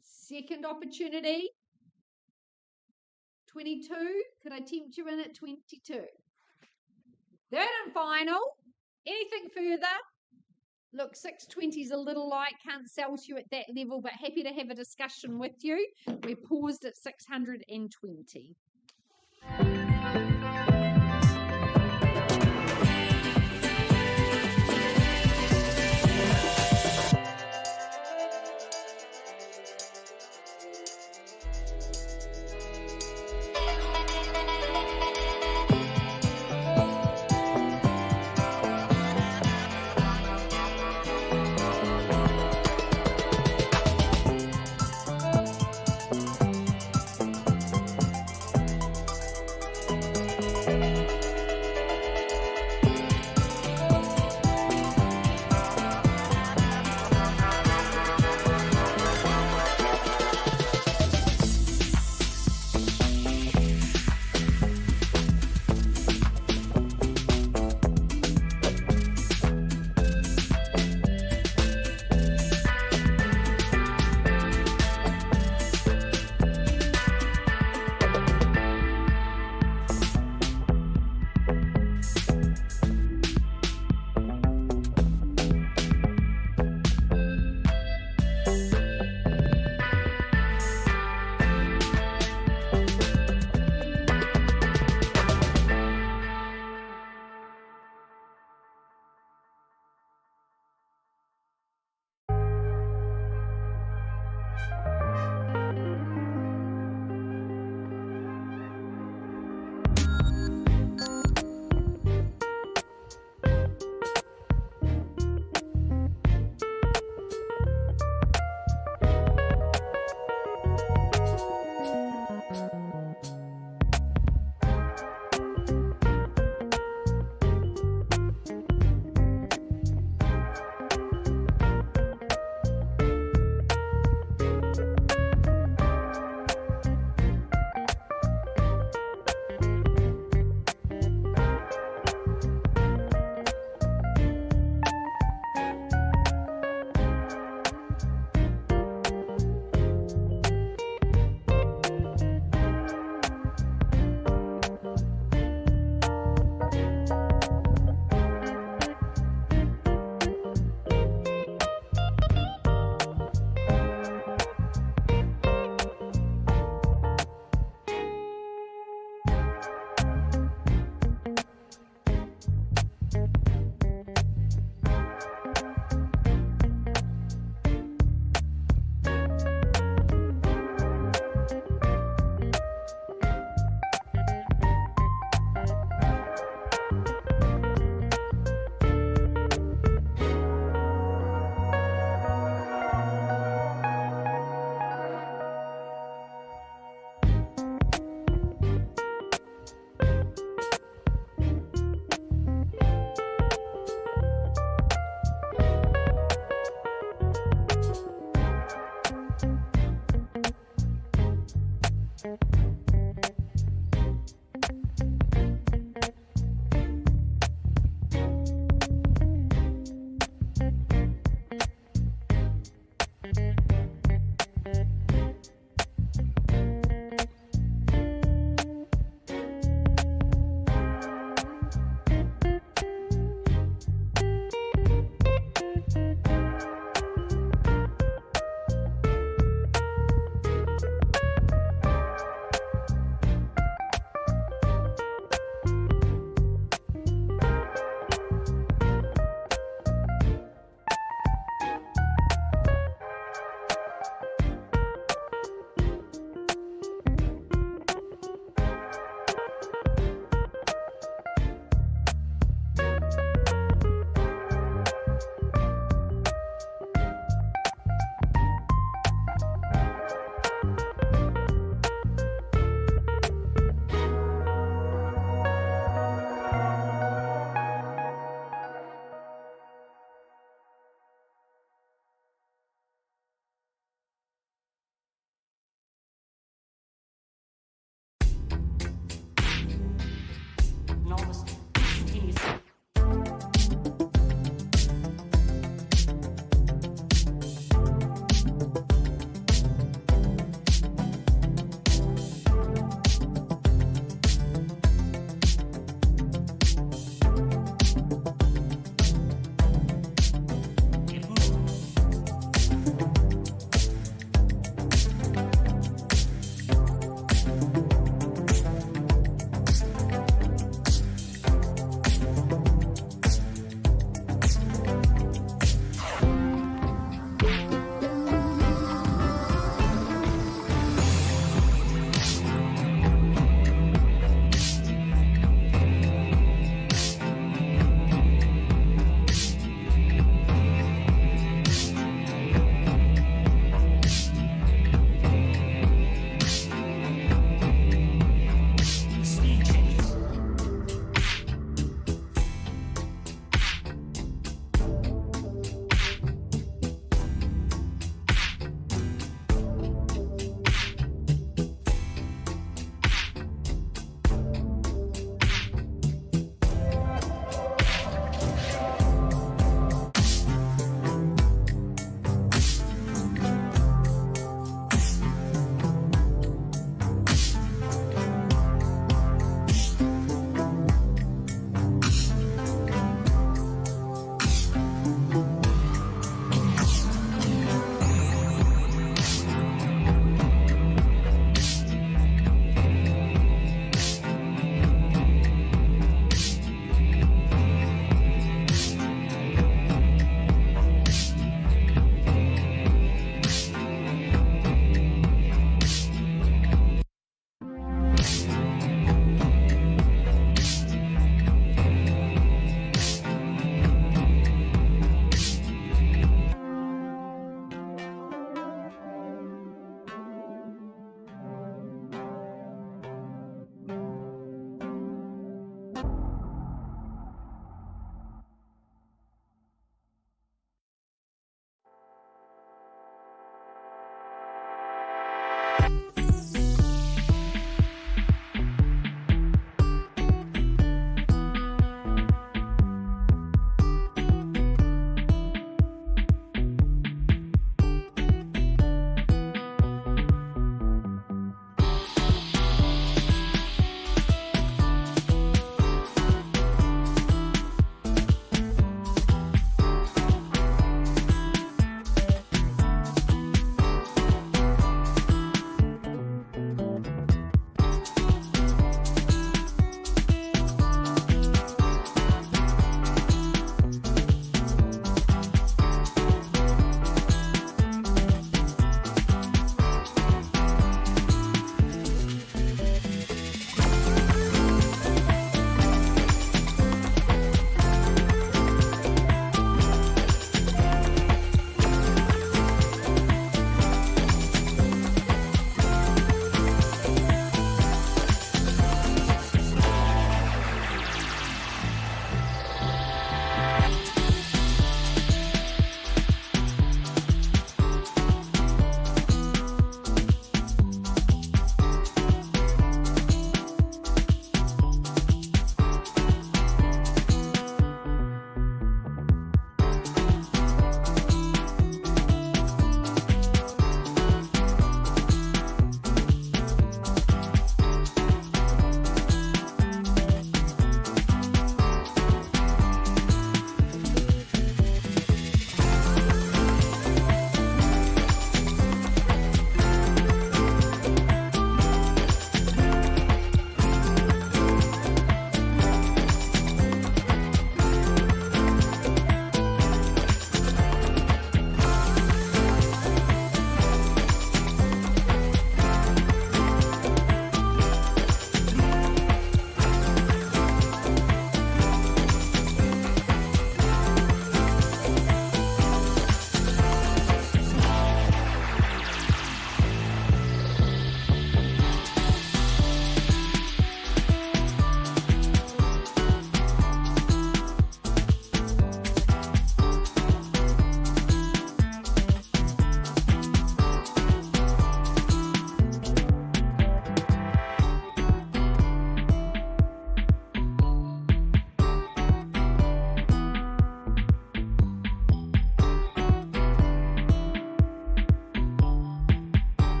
Second opportunity. 22. Could I tempt you in at 22? Third and final. Anything further? Look, 620 is a little light. Can't sell to you at that level, but happy to have a discussion with you. We're paused at 620.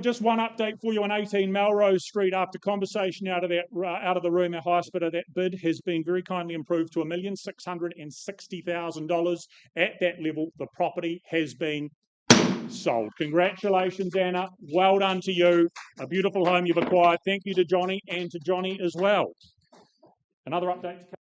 just one update for you on 18 Melrose Street. After conversation out of the room, our highest bidder, that bid has been very kindly improved to $1,660,000. At that level, the property has been sold. Congratulations, Anna. Well done to you. A beautiful home you've acquired. Thank you to Johnny and to Johnny as well. Another update to come.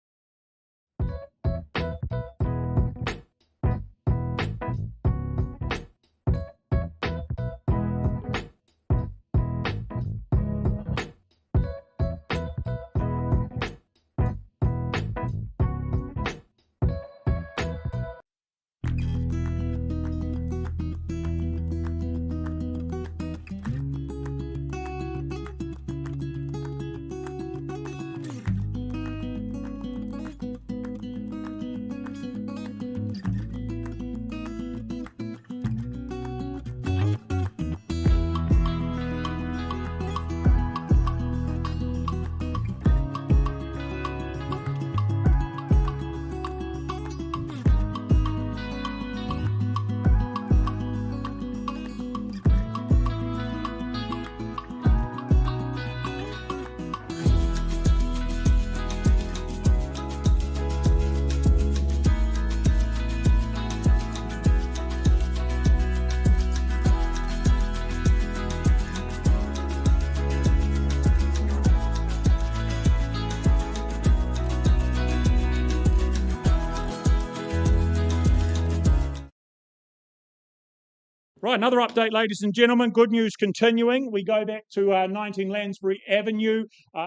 Right, another update, ladies and gentlemen. Good news continuing. We go back to 19 Lansbury Avenue.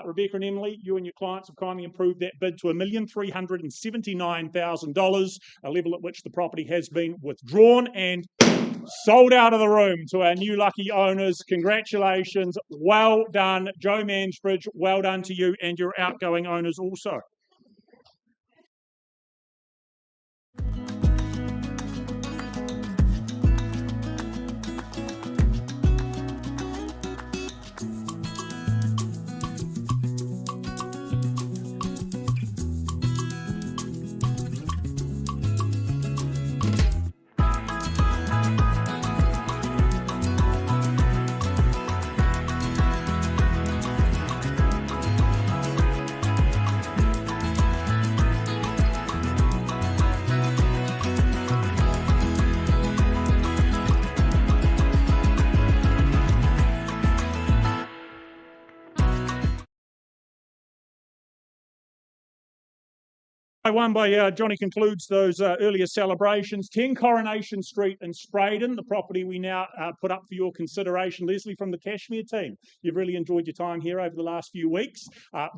Rebecca and Emily, you and your clients have kindly improved that bid to $1,379,000, a level at which the property has been withdrawn and sold out of the room to our new lucky owners. Congratulations. Well done, Joe Mansbridge. Well done to you and your outgoing owners also. One by Johnny concludes those earlier celebrations. 10 Coronation Street in Spraydon, the property we now put up for your consideration. Leslie from the Cashmere team, you've really enjoyed your time here over the last few weeks,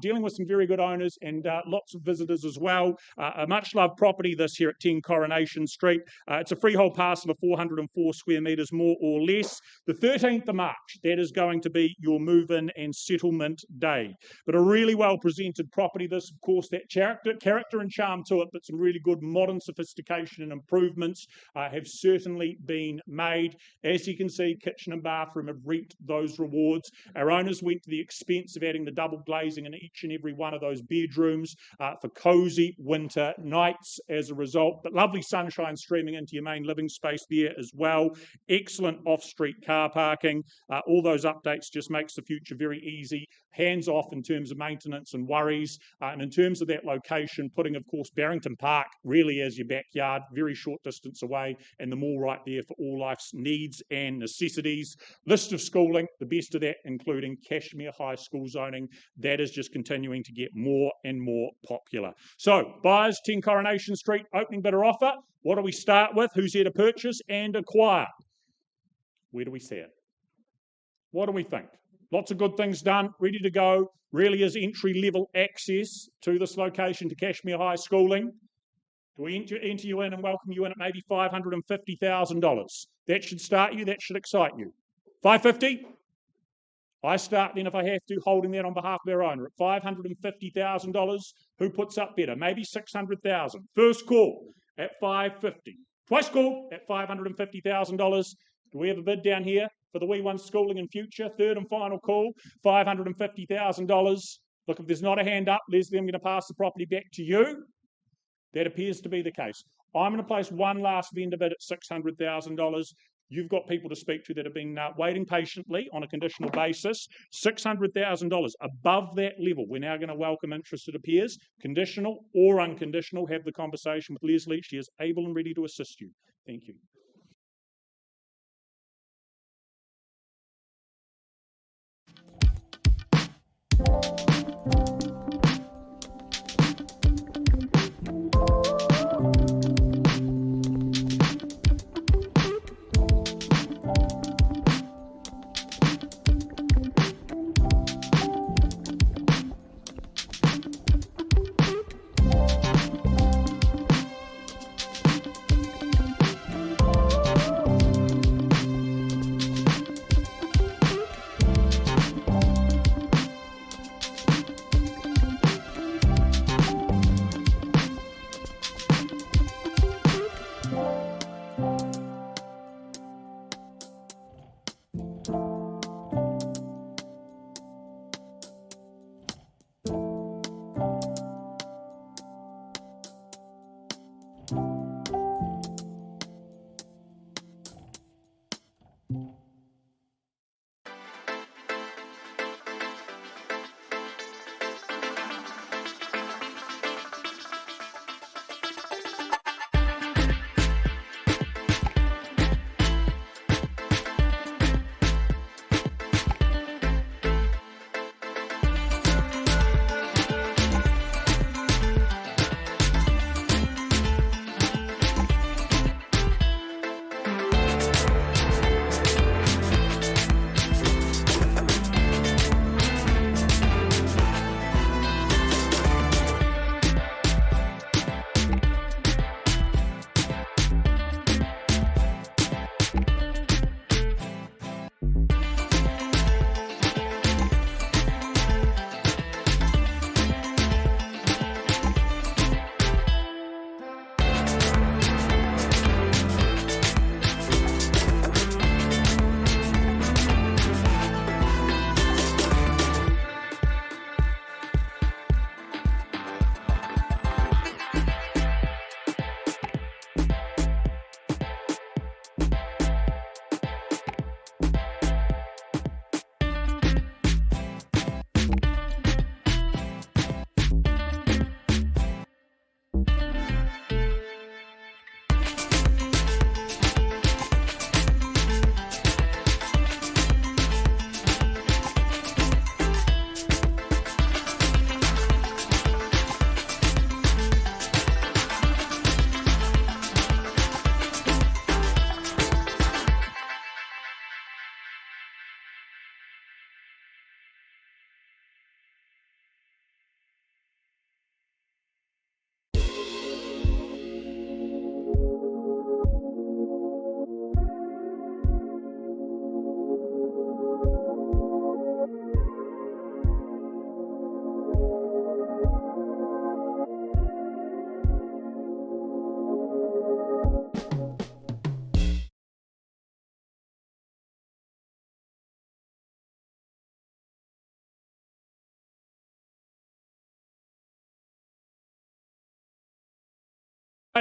dealing with some very good owners and lots of visitors as well. A much loved property this here at 10 Coronation Street. It's a freehold parcel of 404 square metres, more or less. The 13th of March, that is going to be your move-in and settlement day. But a really well presented property. This, of course, that character and charm to it, but some really good modern sophistication and improvements have certainly been made. As you can see, kitchen and bathroom have reaped those rewards. Our owners went to the expense of adding the double glazing in each and every one of those bedrooms for cosy winter nights as a result. But lovely sunshine streaming into your main living space there as well. Excellent off-street car parking. All those updates just makes the future very easy, hands off in terms of maintenance and worries. And in terms of that location, putting, of course, Barrington Park really as your backyard, very short distance away, and the mall right there for all life's needs and necessities. List of schooling, the best of that, including Cashmere High School zoning. That is just continuing to get more and more popular. So, buyers, 10 Coronation Street, opening bidder offer. What do we start with? Who's here to purchase and acquire? Where do we see it? What do we think? Lots of good things done, ready to go. Really is entry-level access to this location, to Cashmere High Schooling. Do we enter you in and welcome you in at maybe $550,000? That should start you, that should excite you. $550,000? I start then, if I have to, holding that on behalf of our owner at $550,000. Who puts up better? Maybe $600,000. First call at $550,000. Twice call at $550,000. Do we have a bid down here for the wee one's schooling in future? Third and final call, $550,000. Look, if there's not a hand up, Leslie, I'm going to pass the property back to you. That appears to be the case. I'm going to place one last vendor bid at $600,000. You've got people to speak to that have been waiting patiently on a conditional basis. $600,000 above that level. We're now going to welcome interested peers, conditional or unconditional. Have the conversation with Leslie. She is able and ready to assist you. Thank you.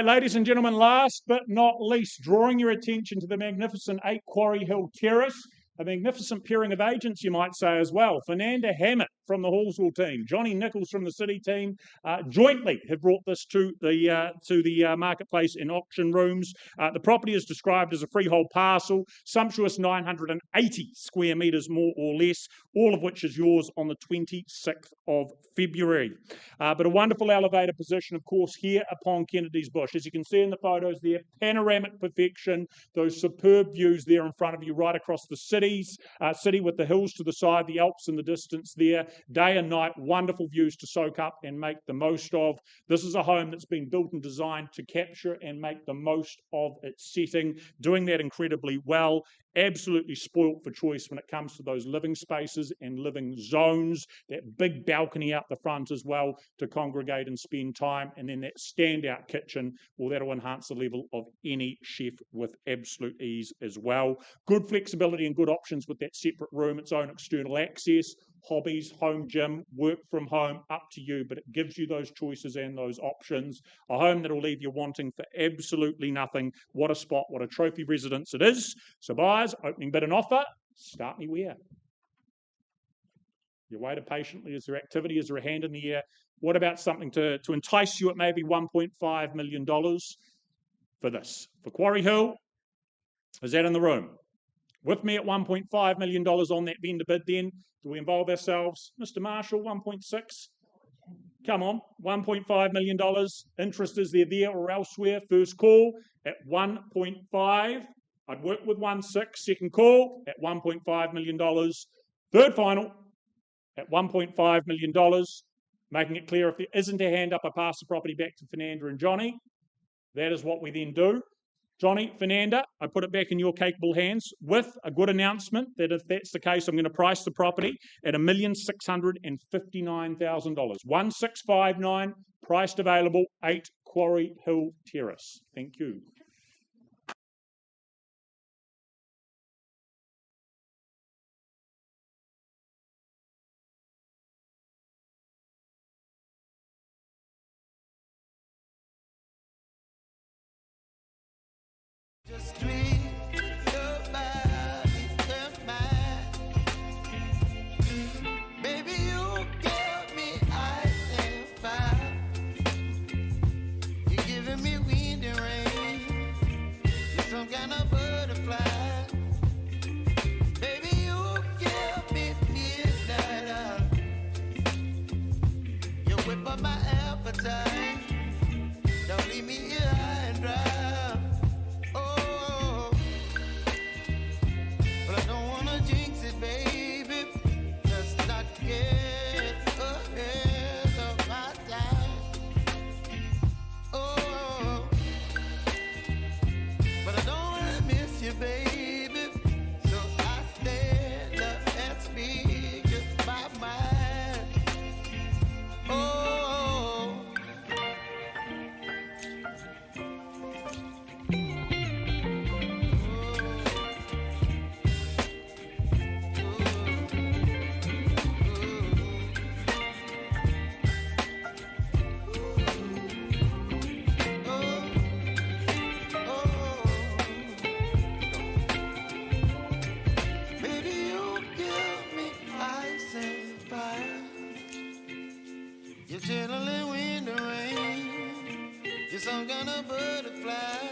Ladies and gentlemen, last but not least, drawing your attention to the magnificent 8 Quarry Hill Terrace, a magnificent pairing of agents, you might say as well. Fernanda Hammett from the Hallswell team, Johnny Nichols from the City team, jointly have brought this to the marketplace in auction rooms. The property is described as a freehold parcel, sumptuous 980 square metres more or less, all of which is yours on the 26th of February. But a wonderful elevator position, of course, here upon Kennedy's Bush. As you can see in the photos there, panoramic perfection, those superb views there in front of you right across the city with the hills to the side, the Alps in the distance there, day and night, wonderful views to soak up and make the most of. This is a home that's been built and designed to capture and make the most of its setting, doing that incredibly well. Absolutely spoilt for choice when it comes to those living spaces and living zones, that big balcony out the front as well to congregate and spend time, and then that standout kitchen, well, that'll enhance the level of any chef with absolute ease as well. Good flexibility and good options with that separate room, its own external access, hobbies, home gym, work from home, up to you, but it gives you those choices and those options. A home that'll leave you wanting for absolutely nothing. What a spot, what a trophy residence it is. So buyers, opening bid and offer, start me where? You waited patiently. Is there activity? Is there a hand in the air? What about something to entice you at maybe $1.5 million for this? For Quarry Hill, is that in the room? With me at $1.5 million on that vendor bid then, do we involve ourselves? Mr. Marshall, 1.6? Come on, $1.5 million. Interest is there or elsewhere. First call at 1.5. I'd work with 1.6. Second call at $1.5 million. Third final at $1.5 million. Making it clear, if there isn't a hand up, I pass the property back to Fernanda and Johnny. That is what we then do. Johnny, Fernanda, I put it back in your capable hands with a good announcement that if that's the case, I'm going to price the property at $1,659,000. 1,659, priced available, 8 Quarry Hill Terrace. Thank you. Just treat your body and mind. Baby, you give me ice and fire. You're giving me wind and rain. You're some kind of butterfly. Baby, you give me midnight. You whip up my appetite. Don't leave me here high and dry. You're chilling in the rain. You're some kind of butterfly.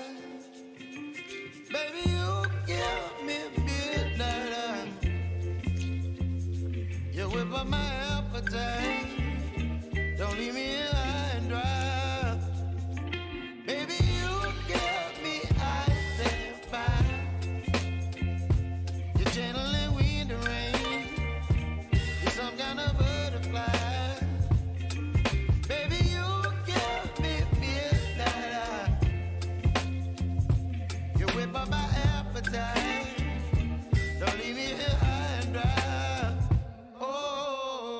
Baby, you give me midnight. You whip up my appetite. Don't leave me here high and dry. Baby, you give me ice and fire. You're channeling wind and rain. You're some kind of butterfly. My appetite. Don't leave me here high and dry. Oh.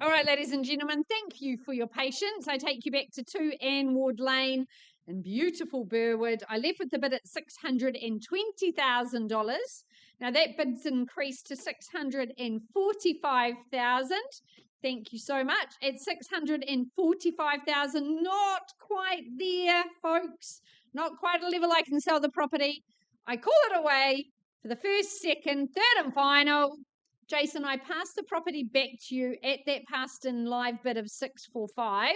All right, ladies and gentlemen, thank you for your patience. I take you back to 2 Anne Ward Lane in beautiful Burwood. I left with the bid at $620,000. Now that bid's increased to $645,000. Thank you so much. At $645,000, not quite there, folks. Not quite a level I can sell the property. I call it away for the first, second, third and final. Jason, I pass the property back to you at that passed in live bid of 645.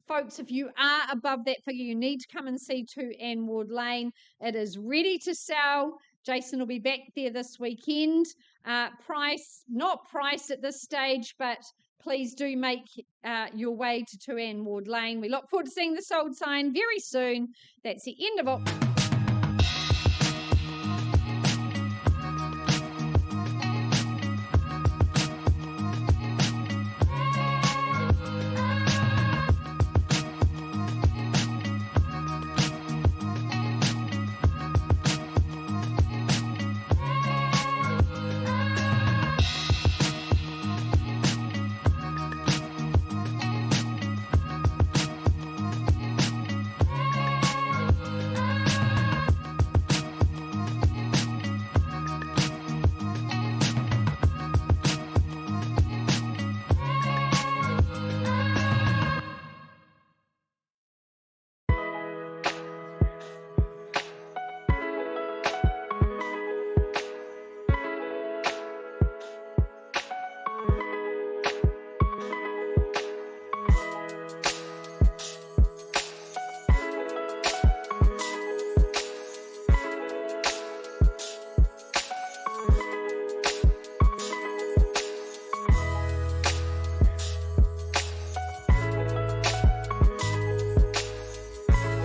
Folks, if you are above that figure, you need to come and see 2 Anne Ward Lane. It is ready to sell. Jason will be back there this weekend. Price, not priced at this stage, but please do make your way to 2 Anne Ward Lane. We look forward to seeing the sold sign very soon. That's the end of it.